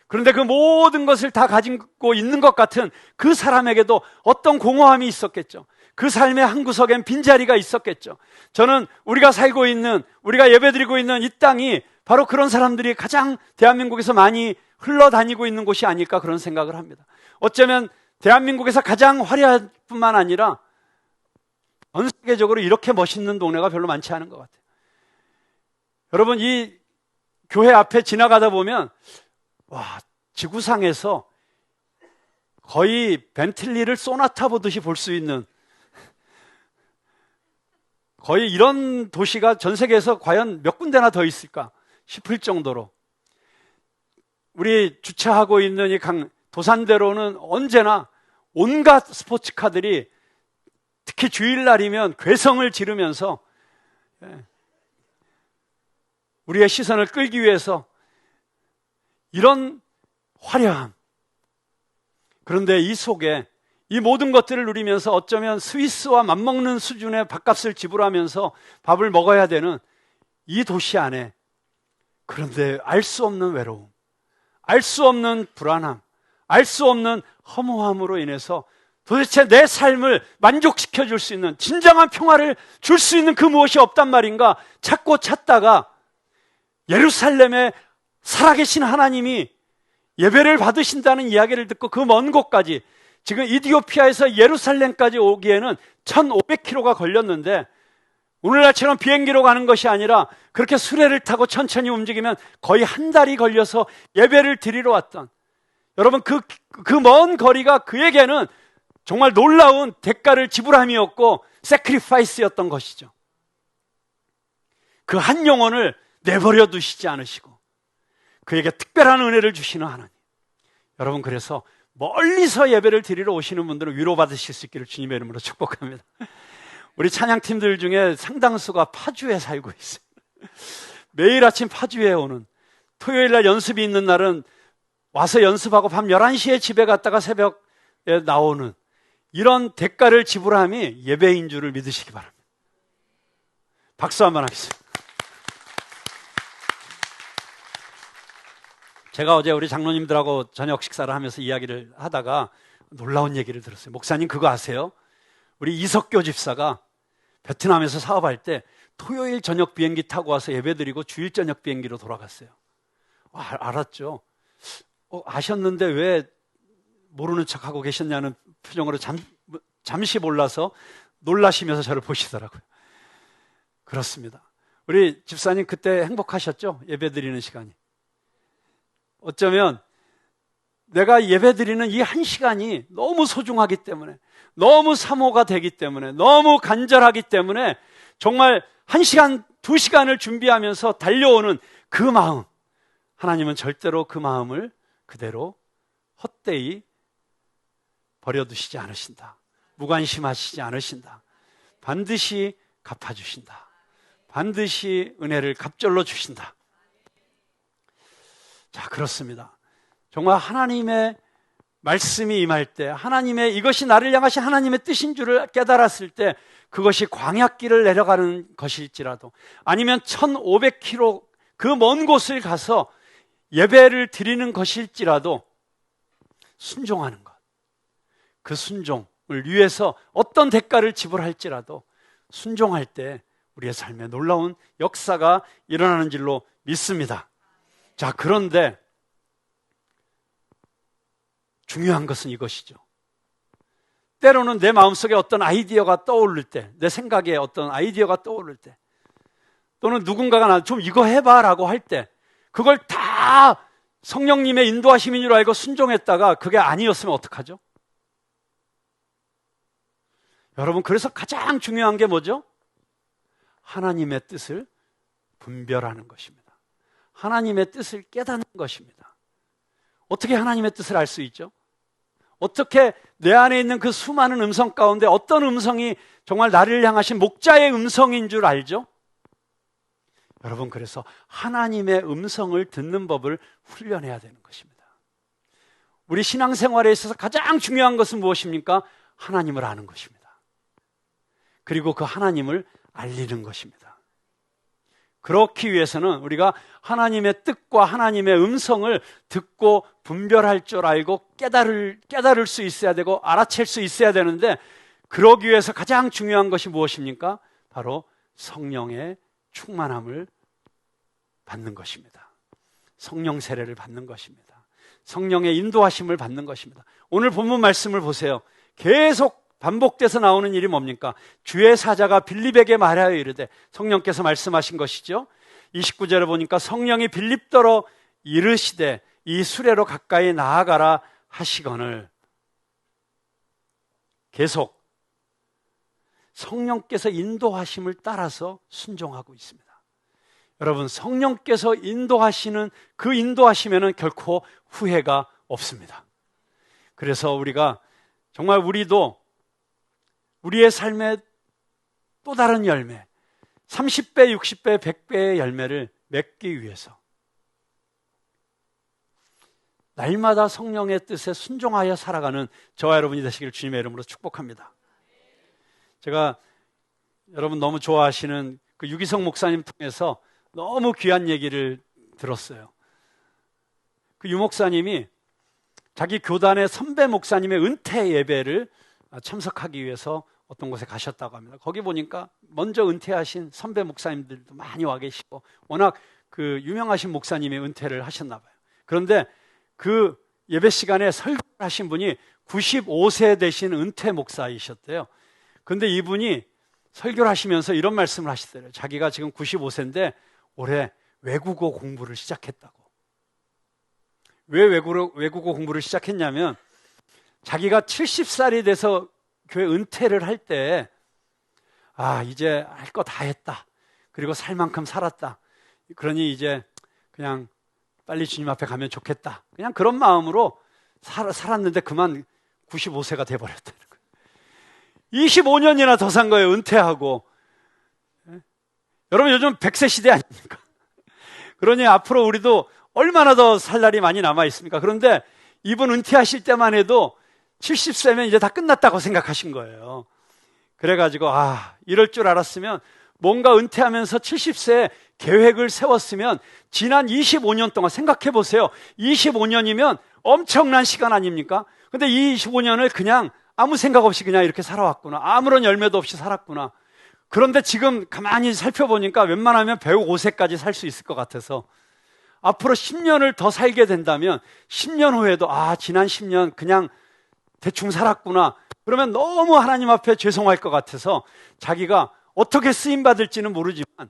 그런데 그 모든 것을 다 가지고 있는 것 같은 그 사람에게도 어떤 공허함이 있었겠죠. 그 삶의 한 구석엔 빈자리가 있었겠죠. 저는 우리가 살고 있는, 우리가 예배드리고 있는 이 땅이 바로 그런 사람들이 가장 대한민국에서 많이 흘러다니고 있는 곳이 아닐까 그런 생각을 합니다. 어쩌면 대한민국에서 가장 화려할 뿐만 아니라 전 세계적으로 이렇게 멋있는 동네가 별로 많지 않은 것 같아요. 여러분, 이 교회 앞에 지나가다 보면 와, 지구상에서 거의 벤틀리를 소나타 보듯이 볼 수 있는 거의 이런 도시가 전 세계에서 과연 몇 군데나 더 있을까 싶을 정도로 우리 주차하고 있는 이 도산대로는 언제나 온갖 스포츠카들이 특히 주일날이면 괴성을 지르면서 우리의 시선을 끌기 위해서 이런 화려함. 그런데 이 속에 이 모든 것들을 누리면서 어쩌면 스위스와 맞먹는 수준의 밥값을 지불하면서 밥을 먹어야 되는 이 도시 안에, 그런데 알 수 없는 외로움, 알 수 없는 불안함, 알 수 없는 허무함으로 인해서 도대체 내 삶을 만족시켜 줄 수 있는 진정한 평화를 줄 수 있는 그 무엇이 없단 말인가 찾고 찾다가 예루살렘에 살아계신 하나님이 예배를 받으신다는 이야기를 듣고 그 먼 곳까지, 지금 이디오피아에서 예루살렘까지 오기에는 1500km가 걸렸는데 오늘날처럼 비행기로 가는 것이 아니라 그렇게 수레를 타고 천천히 움직이면 거의 한 달이 걸려서 예배를 드리러 왔던, 여러분, 그 먼 거리가 그에게는 정말 놀라운 대가를 지불함이었고 세크리파이스였던 것이죠. 그 한 영혼을 내버려 두시지 않으시고 그에게 특별한 은혜를 주시는 하나님. 여러분, 그래서 멀리서 예배를 드리러 오시는 분들은 위로받으실 수 있기를 주님의 이름으로 축복합니다. 우리 찬양팀들 중에 상당수가 파주에 살고 있어요. 매일 아침 파주에 오는, 토요일 날 연습이 있는 날은 와서 연습하고 밤 11시에 집에 갔다가 새벽에 나오는, 이런 대가를 지불함이 예배인 줄을 믿으시기 바랍니다. 박수 한번 하겠습니다. 제가 어제 우리 장로님들하고 저녁 식사를 하면서 이야기를 하다가 놀라운 얘기를 들었어요. 목사님, 그거 아세요? 우리 이석교 집사가 베트남에서 사업할 때 토요일 저녁 비행기 타고 와서 예배드리고 주일 저녁 비행기로 돌아갔어요. 알았죠. 아셨는데 왜 모르는 척하고 계셨냐는 표정으로 잠시 몰라서 놀라시면서 저를 보시더라고요. 그렇습니다. 우리 집사님 그때 행복하셨죠? 예배드리는 시간이. 어쩌면 내가 예배드리는 이 한 시간이 너무 소중하기 때문에, 너무 사모가 되기 때문에, 너무 간절하기 때문에 정말 1시간, 2시간을 준비하면서 달려오는 그 마음, 하나님은 절대로 그 마음을 그대로 헛되이 버려두시지 않으신다. 무관심하시지 않으신다. 반드시 갚아주신다. 반드시 은혜를 갑절로 주신다. 자, 그렇습니다. 정말 하나님의 말씀이 임할 때, 하나님의, 이것이 나를 향하신 하나님의 뜻인 줄을 깨달았을 때, 그것이 광야길을 내려가는 것일지라도, 아니면 1500km 그 먼 곳을 가서 예배를 드리는 것일지라도 순종하는 것, 그 순종을 위해서 어떤 대가를 지불할지라도 순종할 때 우리의 삶에 놀라운 역사가 일어나는 줄로 믿습니다. 자, 그런데 중요한 것은 이것이죠. 때로는 내 마음속에 어떤 아이디어가 떠오를 때, 내 생각에 어떤 아이디어가 떠오를 때, 또는 누군가가 나 좀 이거 해봐 라고 할 때, 그걸 다 성령님의 인도하심인 줄 알고 순종했다가 그게 아니었으면 어떡하죠? 여러분, 그래서 가장 중요한 게 뭐죠? 하나님의 뜻을 분별하는 것입니다. 하나님의 뜻을 깨닫는 것입니다. 어떻게 하나님의 뜻을 알 수 있죠? 어떻게 내 안에 있는 그 수많은 음성 가운데 어떤 음성이 정말 나를 향하신 목자의 음성인 줄 알죠? 여러분, 그래서 하나님의 음성을 듣는 법을 훈련해야 되는 것입니다. 우리 신앙생활에 있어서 가장 중요한 것은 무엇입니까? 하나님을 아는 것입니다. 그리고 그 하나님을 알리는 것입니다. 그렇기 위해서는 우리가 하나님의 뜻과 하나님의 음성을 듣고 분별할 줄 알고 깨달을 수 있어야 되고 알아챌 수 있어야 되는데, 그러기 위해서 가장 중요한 것이 무엇입니까? 바로 성령의 충만함을 받는 것입니다. 성령 세례를 받는 것입니다. 성령의 인도하심을 받는 것입니다. 오늘 본문 말씀을 보세요. 계속 반복돼서 나오는 일이 뭡니까? 주의 사자가 빌립에게 말하여 이르되, 성령께서 말씀하신 것이죠. 29절에 보니까 성령이 빌립더러 이르시되 이 수레로 가까이 나아가라 하시거늘. 계속 성령께서 인도하심을 따라서 순종하고 있습니다. 여러분, 성령께서 인도하시는 그 인도하심에는 결코 후회가 없습니다. 그래서 우리가 정말 우리도 우리의 삶의 또 다른 열매, 30배, 60배, 100배의 열매를 맺기 위해서 날마다 성령의 뜻에 순종하여 살아가는 저와 여러분이 되시길 주님의 이름으로 축복합니다. 제가 여러분 너무 좋아하시는 그 유기성 목사님 통해서 너무 귀한 얘기를 들었어요. 그 유 목사님이 자기 교단의 선배 목사님의 은퇴 예배를 참석하기 위해서 어떤 곳에 가셨다고 합니다. 거기 보니까 먼저 은퇴하신 선배 목사님들도 많이 와 계시고, 워낙 그 유명하신 목사님이 은퇴를 하셨나 봐요. 그런데 그 예배 시간에 설교하신 분이 95세 되신 은퇴 목사이셨대요. 그런데 이분이 설교를 하시면서 이런 말씀을 하시더래요. 자기가 지금 95세인데 올해 외국어 공부를 시작했다고. 왜 외국어 공부를 시작했냐면 자기가 70살이 돼서 교회 은퇴를 할 때 이제 할 거 다 했다. 그리고 살 만큼 살았다. 그러니 이제 그냥 빨리 주님 앞에 가면 좋겠다. 그냥 그런 마음으로 살았는데 그만 95세가 돼버렸다는 거예요. 25년이나 더 산 거예요. 은퇴하고. 여러분 요즘 100세 시대 아닙니까? 그러니 앞으로 우리도 얼마나 더 살 날이 많이 남아 있습니까? 그런데 이분 은퇴하실 때만 해도 70세면 이제 다 끝났다고 생각하신 거예요. 그래가지고 이럴 줄 알았으면 뭔가 은퇴하면서 70세에 계획을 세웠으면 지난 25년 동안 생각해 보세요. 25년이면 엄청난 시간 아닙니까? 근데 이 25년을 그냥 아무 생각 없이 그냥 이렇게 살아왔구나. 아무런 열매도 없이 살았구나. 그런데 지금 가만히 살펴보니까 웬만하면 105세까지 살 수 있을 것 같아서 앞으로 10년을 더 살게 된다면 10년 후에도 지난 10년 그냥 대충 살았구나. 그러면 너무 하나님 앞에 죄송할 것 같아서 자기가 어떻게 쓰임받을지는 모르지만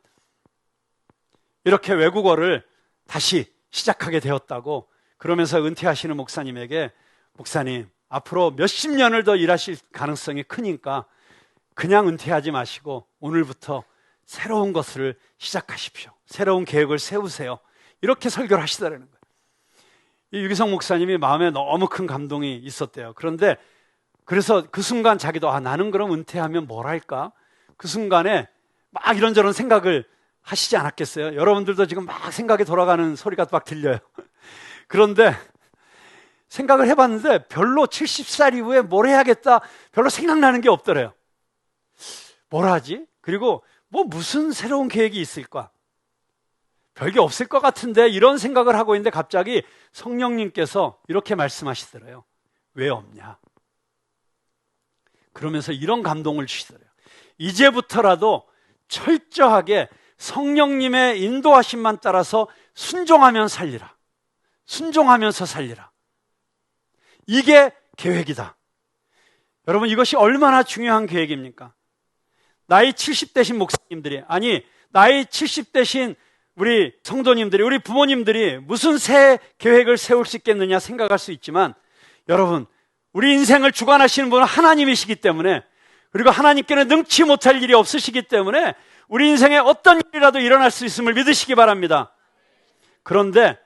이렇게 외국어를 다시 시작하게 되었다고. 그러면서 은퇴하시는 목사님에게 목사님 앞으로 몇십 년을 더 일하실 가능성이 크니까 그냥 은퇴하지 마시고 오늘부터 새로운 것을 시작하십시오. 새로운 계획을 세우세요. 이렇게 설교를 하시더라는 거예요. 이 유기성 목사님이 마음에 너무 큰 감동이 있었대요. 그런데 그래서 그 순간 자기도 나는 그럼 은퇴하면 뭘 할까? 그 순간에 막 이런저런 생각을 하시지 않았겠어요? 여러분들도 지금 막 생각이 돌아가는 소리가 막 들려요. 그런데 생각을 해봤는데 별로 70살 이후에 뭘 해야겠다 별로 생각나는 게 없더래요. 뭘 하지? 그리고 무슨 새로운 계획이 있을까? 별게 없을 것 같은데 이런 생각을 하고 있는데 갑자기 성령님께서 이렇게 말씀하시더래요. 왜 없냐? 그러면서 이런 감동을 주시더래요. 이제부터라도 철저하게 성령님의 인도하심만 따라서 순종하면 살리라. 순종하면서 살리라. 이게 계획이다. 여러분 이것이 얼마나 중요한 계획입니까? 나이 70대신 목사님들이 나이 70대신 우리 성도님들이 우리 부모님들이 무슨 새 계획을 세울 수 있겠느냐 생각할 수 있지만 여러분 우리 인생을 주관하시는 분은 하나님이시기 때문에 그리고 하나님께는 능치 못할 일이 없으시기 때문에 우리 인생에 어떤 일이라도 일어날 수 있음을 믿으시기 바랍니다. 그런데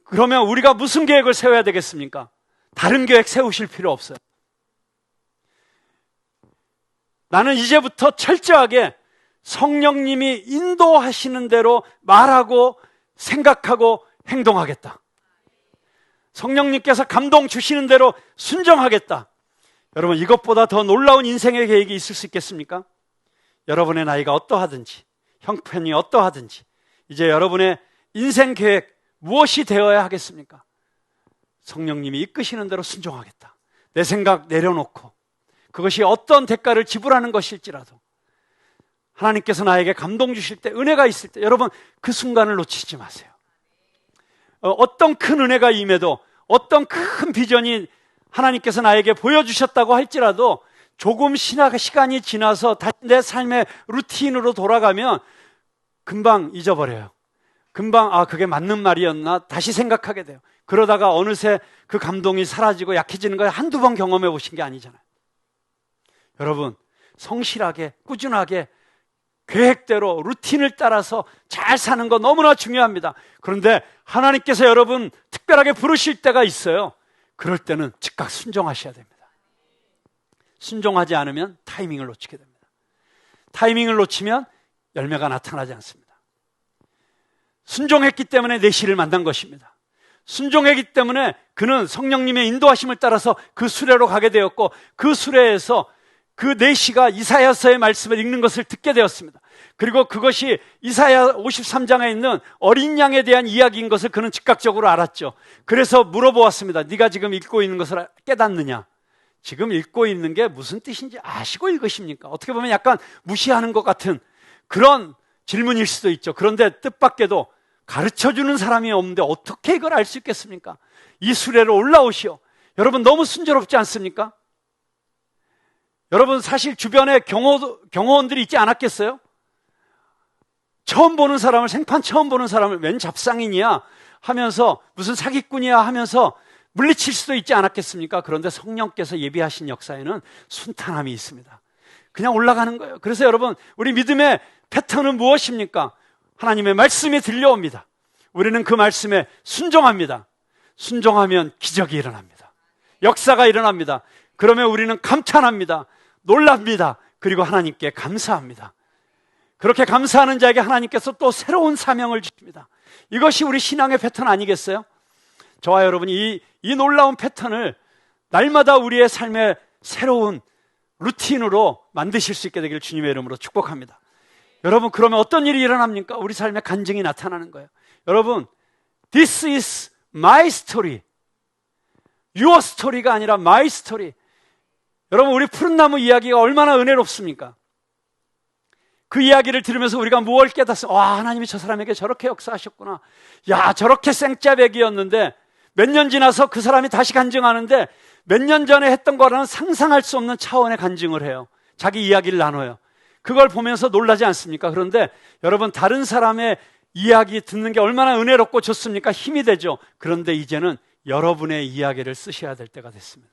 그러면 우리가 무슨 계획을 세워야 되겠습니까? 다른 계획 세우실 필요 없어요. 나는 이제부터 철저하게 성령님이 인도하시는 대로 말하고 생각하고 행동하겠다. 성령님께서 감동 주시는 대로 순종하겠다. 여러분 이것보다 더 놀라운 인생의 계획이 있을 수 있겠습니까? 여러분의 나이가 어떠하든지 형편이 어떠하든지 이제 여러분의 인생 계획 무엇이 되어야 하겠습니까? 성령님이 이끄시는 대로 순종하겠다. 내 생각 내려놓고 그것이 어떤 대가를 지불하는 것일지라도 하나님께서 나에게 감동 주실 때 은혜가 있을 때 여러분 그 순간을 놓치지 마세요. 어떤 큰 은혜가 임해도 어떤 큰 비전이 하나님께서 나에게 보여주셨다고 할지라도 조금 시간이 지나서 다시 내 삶의 루틴으로 돌아가면 금방 잊어버려요. 금방 그게 맞는 말이었나 다시 생각하게 돼요. 그러다가 어느새 그 감동이 사라지고 약해지는 걸 한두 번 경험해 보신 게 아니잖아요. 여러분 성실하게 꾸준하게 계획대로 루틴을 따라서 잘 사는 거 너무나 중요합니다. 그런데 하나님께서 여러분 특별하게 부르실 때가 있어요. 그럴 때는 즉각 순종하셔야 됩니다. 순종하지 않으면 타이밍을 놓치게 됩니다. 타이밍을 놓치면 열매가 나타나지 않습니다. 순종했기 때문에 내시를 만난 것입니다. 순종했기 때문에 그는 성령님의 인도하심을 따라서 그 수레로 가게 되었고 그 수레에서 그 내시가 이사야서의 말씀을 읽는 것을 듣게 되었습니다. 그리고 그것이 이사야 53장에 있는 어린 양에 대한 이야기인 것을 그는 즉각적으로 알았죠. 그래서 물어보았습니다. 네가 지금 읽고 있는 것을 깨닫느냐? 지금 읽고 있는 게 무슨 뜻인지 아시고 읽으십니까? 어떻게 보면 약간 무시하는 것 같은 그런 질문일 수도 있죠. 그런데 뜻밖에도 가르쳐주는 사람이 없는데 어떻게 이걸 알 수 있겠습니까? 이 수레로 올라오시오. 여러분 너무 순조롭지 않습니까? 여러분 사실 주변에 경호원들이 있지 않았겠어요? 처음 보는 사람을, 생판 처음 보는 사람을 웬 잡상인이야 하면서, 무슨 사기꾼이야 하면서 물리칠 수도 있지 않았겠습니까? 그런데 성령께서 예비하신 역사에는 순탄함이 있습니다. 그냥 올라가는 거예요. 그래서 여러분, 우리 믿음의 패턴은 무엇입니까? 하나님의 말씀이 들려옵니다. 우리는 그 말씀에 순종합니다. 순종하면 기적이 일어납니다. 역사가 일어납니다. 그러면 우리는 감탄합니다. 놀랍니다. 그리고 하나님께 감사합니다. 그렇게 감사하는 자에게 하나님께서 또 새로운 사명을 주십니다. 이것이 우리 신앙의 패턴 아니겠어요? 저와 여러분이 이 놀라운 패턴을 날마다 우리의 삶의 새로운 루틴으로 만드실 수 있게 되기를 주님의 이름으로 축복합니다. 여러분, 그러면 어떤 일이 일어납니까? 우리 삶의 간증이 나타나는 거예요. 여러분, This is my story. Your story가 아니라 my story. 여러분, 우리 푸른 나무 이야기가 얼마나 은혜롭습니까? 그 이야기를 들으면서 우리가 무엇을 깨닫습니까? 와, 하나님이 저 사람에게 저렇게 역사하셨구나. 야, 저렇게 생짜배기였는데 몇 년 지나서 그 사람이 다시 간증하는데 몇 년 전에 했던 거라는 상상할 수 없는 차원의 간증을 해요. 자기 이야기를 나눠요. 그걸 보면서 놀라지 않습니까? 그런데 여러분, 다른 사람의 이야기 듣는 게 얼마나 은혜롭고 좋습니까? 힘이 되죠. 그런데 이제는 여러분의 이야기를 쓰셔야 될 때가 됐습니다.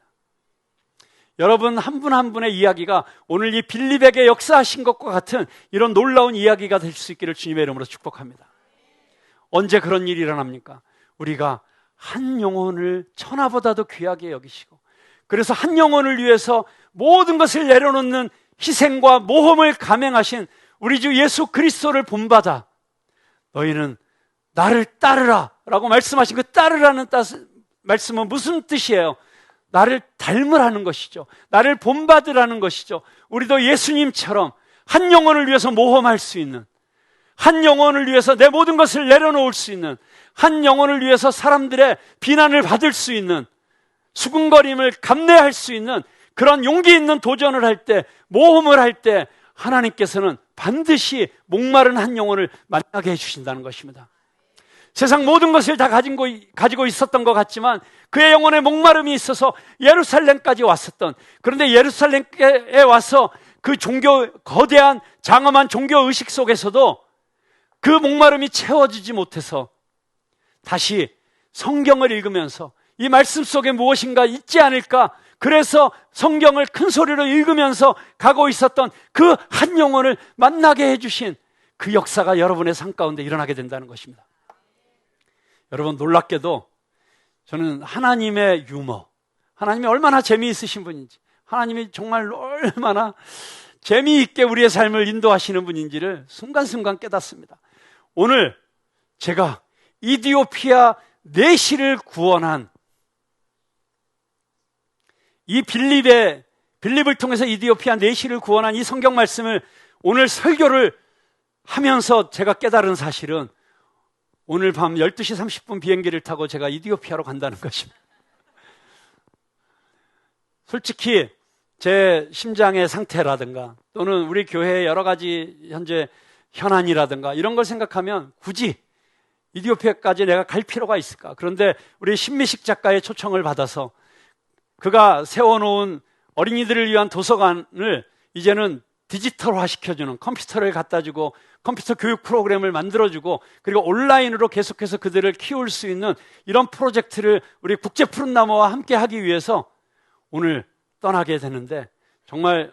여러분 한 분 한 분의 이야기가 오늘 이 빌립에게 역사하신 것과 같은 이런 놀라운 이야기가 될 수 있기를 주님의 이름으로 축복합니다. 언제 그런 일이 일어납니까? 우리가 한 영혼을 천하보다도 귀하게 여기시고, 그래서 한 영혼을 위해서 모든 것을 내려놓는 희생과 모험을 감행하신 우리 주 예수 그리스도를 본받아 너희는 나를 따르라 라고 말씀하신 그 따르라는 말씀은 무슨 뜻이에요? 나를 닮으라는 것이죠. 나를 본받으라는 것이죠. 우리도 예수님처럼 한 영혼을 위해서 모험할 수 있는, 한 영혼을 위해서 내 모든 것을 내려놓을 수 있는, 한 영혼을 위해서 사람들의 비난을 받을 수 있는, 수군거림을 감내할 수 있는 그런 용기 있는 도전을 할 때, 모험을 할 때 하나님께서는 반드시 목마른 한 영혼을 만나게 해주신다는 것입니다. 세상 모든 것을 다 가지고 있었던 것 같지만 그의 영혼에 목마름이 있어서 예루살렘까지 왔었던, 그런데 예루살렘에 와서 그 거대한 장엄한 종교의식 속에서도 그 목마름이 채워지지 못해서 다시 성경을 읽으면서 이 말씀 속에 무엇인가 있지 않을까, 그래서 성경을 큰 소리로 읽으면서 가고 있었던 그 한 영혼을 만나게 해주신 그 역사가 여러분의 삶 가운데 일어나게 된다는 것입니다. 여러분, 놀랍게도 저는 하나님의 유머, 하나님이 얼마나 재미있으신 분인지, 하나님이 정말 얼마나 재미있게 우리의 삶을 인도하시는 분인지를 순간순간 깨닫습니다. 오늘 제가 이디오피아 내시를 구원한 이 빌립을 통해서 이디오피아 내시를 구원한 이 성경 말씀을 오늘 설교를 하면서 제가 깨달은 사실은 오늘 밤 12시 30분 비행기를 타고 제가 이디오피아로 간다는 것입니다. 솔직히 제 심장의 상태라든가 또는 우리 교회의 여러 가지 현재 현안이라든가 이런 걸 생각하면 굳이 이디오피아까지 내가 갈 필요가 있을까? 그런데 우리 신미식 작가의 초청을 받아서 그가 세워놓은 어린이들을 위한 도서관을 이제는 디지털화 시켜주는, 컴퓨터를 갖다주고 컴퓨터 교육 프로그램을 만들어주고 그리고 온라인으로 계속해서 그들을 키울 수 있는 이런 프로젝트를 우리 국제 푸른나무와 함께 하기 위해서 오늘 떠나게 되는데 정말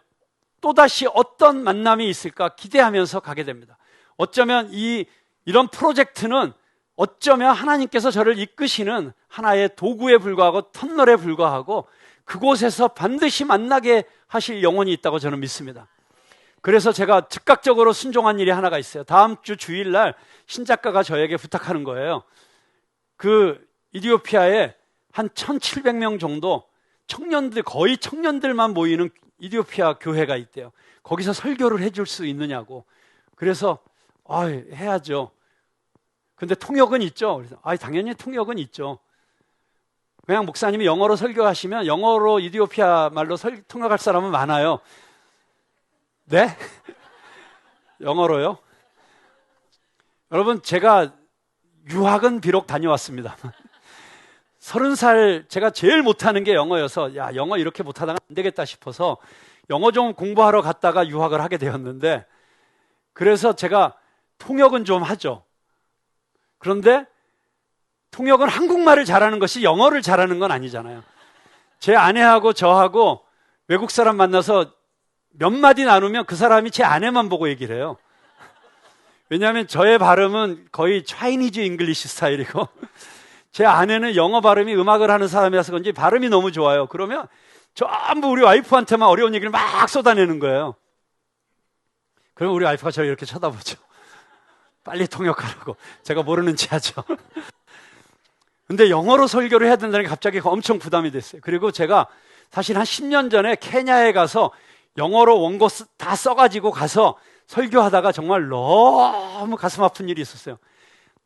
또다시 어떤 만남이 있을까 기대하면서 가게 됩니다. 어쩌면 이런 프로젝트는 어쩌면 하나님께서 저를 이끄시는 하나의 도구에 불과하고 터널에 불과하고 그곳에서 반드시 만나게 하실 영혼이 있다고 저는 믿습니다. 그래서 제가 즉각적으로 순종한 일이 하나가 있어요. 다음 주 주일날 신작가가 저에게 부탁하는 거예요. 그 이디오피아에 한 1,700명 정도 청년들, 거의 청년들만 모이는 이디오피아 교회가 있대요. 거기서 설교를 해줄 수 있느냐고. 그래서 해야죠. 근데 통역은 있죠? 그래서 당연히 통역은 있죠. 그냥 목사님이 영어로 설교하시면 영어로 이디오피아 말로 통역할 사람은 많아요. 네? 영어로요? 여러분, 제가 유학은 비록 다녀왔습니다. 30살 제가 제일 못하는 게 영어여서 영어 이렇게 못하다가 안 되겠다 싶어서 영어 좀 공부하러 갔다가 유학을 하게 되었는데, 그래서 제가 통역은 좀 하죠. 그런데 통역은 한국말을 잘하는 것이 영어를 잘하는 건 아니잖아요. 제 아내하고 저하고 외국 사람 만나서 몇 마디 나누면 그 사람이 제 아내만 보고 얘기를 해요. 왜냐하면 저의 발음은 거의 차이니즈 잉글리시 스타일이고 제 아내는 영어 발음이 음악을 하는 사람이라서 그런지 발음이 너무 좋아요. 그러면 전부 우리 와이프한테만 어려운 얘기를 막 쏟아내는 거예요. 그럼 우리 와이프가 저를 이렇게 쳐다보죠. 빨리 통역하라고. 제가 모르는 체 하죠. 근데 영어로 설교를 해야 된다는 게 갑자기 엄청 부담이 됐어요. 그리고 제가 사실 한 10년 전에 케냐에 가서 영어로 원고 다 써가지고 가서 설교하다가 정말 너무 가슴 아픈 일이 있었어요.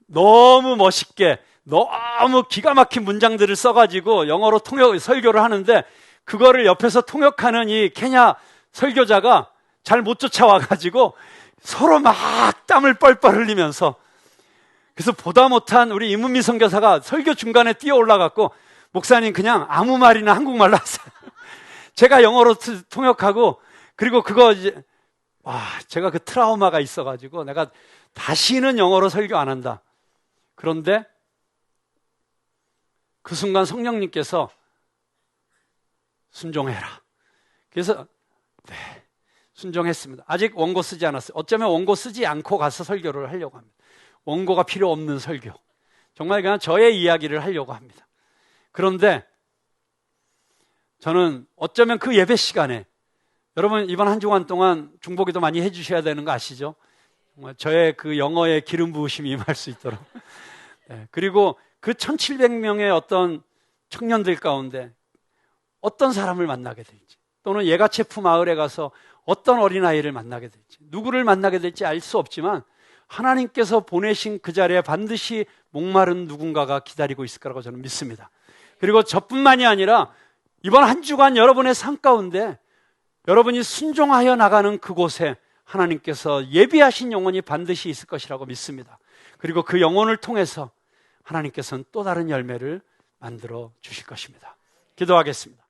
너무 멋있게 너무 기가 막힌 문장들을 써가지고 영어로 설교를 하는데 그거를 옆에서 통역하는 이 케냐 설교자가 잘 못 쫓아와가지고 서로 막 땀을 뻘뻘 흘리면서, 그래서 보다 못한 우리 임은미 선교사가 설교 중간에 뛰어 올라갔고, 목사님 그냥 아무 말이나 한국말로 하세요. 제가 영어로 통역하고, 그리고 그거 이제 제가 그 트라우마가 있어가지고 내가 다시는 영어로 설교 안 한다. 그런데 그 순간 성령님께서 순종해라. 그래서 네, 순종했습니다. 아직 원고 쓰지 않았어요. 어쩌면 원고 쓰지 않고 가서 설교를 하려고 합니다. 원고가 필요 없는 설교. 정말 그냥 저의 이야기를 하려고 합니다. 그런데 저는 어쩌면 그 예배 시간에, 여러분 이번 한 주간 동안 중보기도 많이 해주셔야 되는 거 아시죠? 정말 저의 그 영어의 기름 부으심이 임할 수 있도록. 네, 그리고 그 1700명의 어떤 청년들 가운데 어떤 사람을 만나게 될지, 또는 예가체프 마을에 가서 어떤 어린아이를 만나게 될지, 누구를 만나게 될지 알 수 없지만 하나님께서 보내신 그 자리에 반드시 목마른 누군가가 기다리고 있을 거라고 저는 믿습니다. 그리고 저뿐만이 아니라 이번 한 주간 여러분의 삶 가운데 여러분이 순종하여 나가는 그곳에 하나님께서 예비하신 영혼이 반드시 있을 것이라고 믿습니다. 그리고 그 영혼을 통해서 하나님께서는 또 다른 열매를 만들어 주실 것입니다. 기도하겠습니다.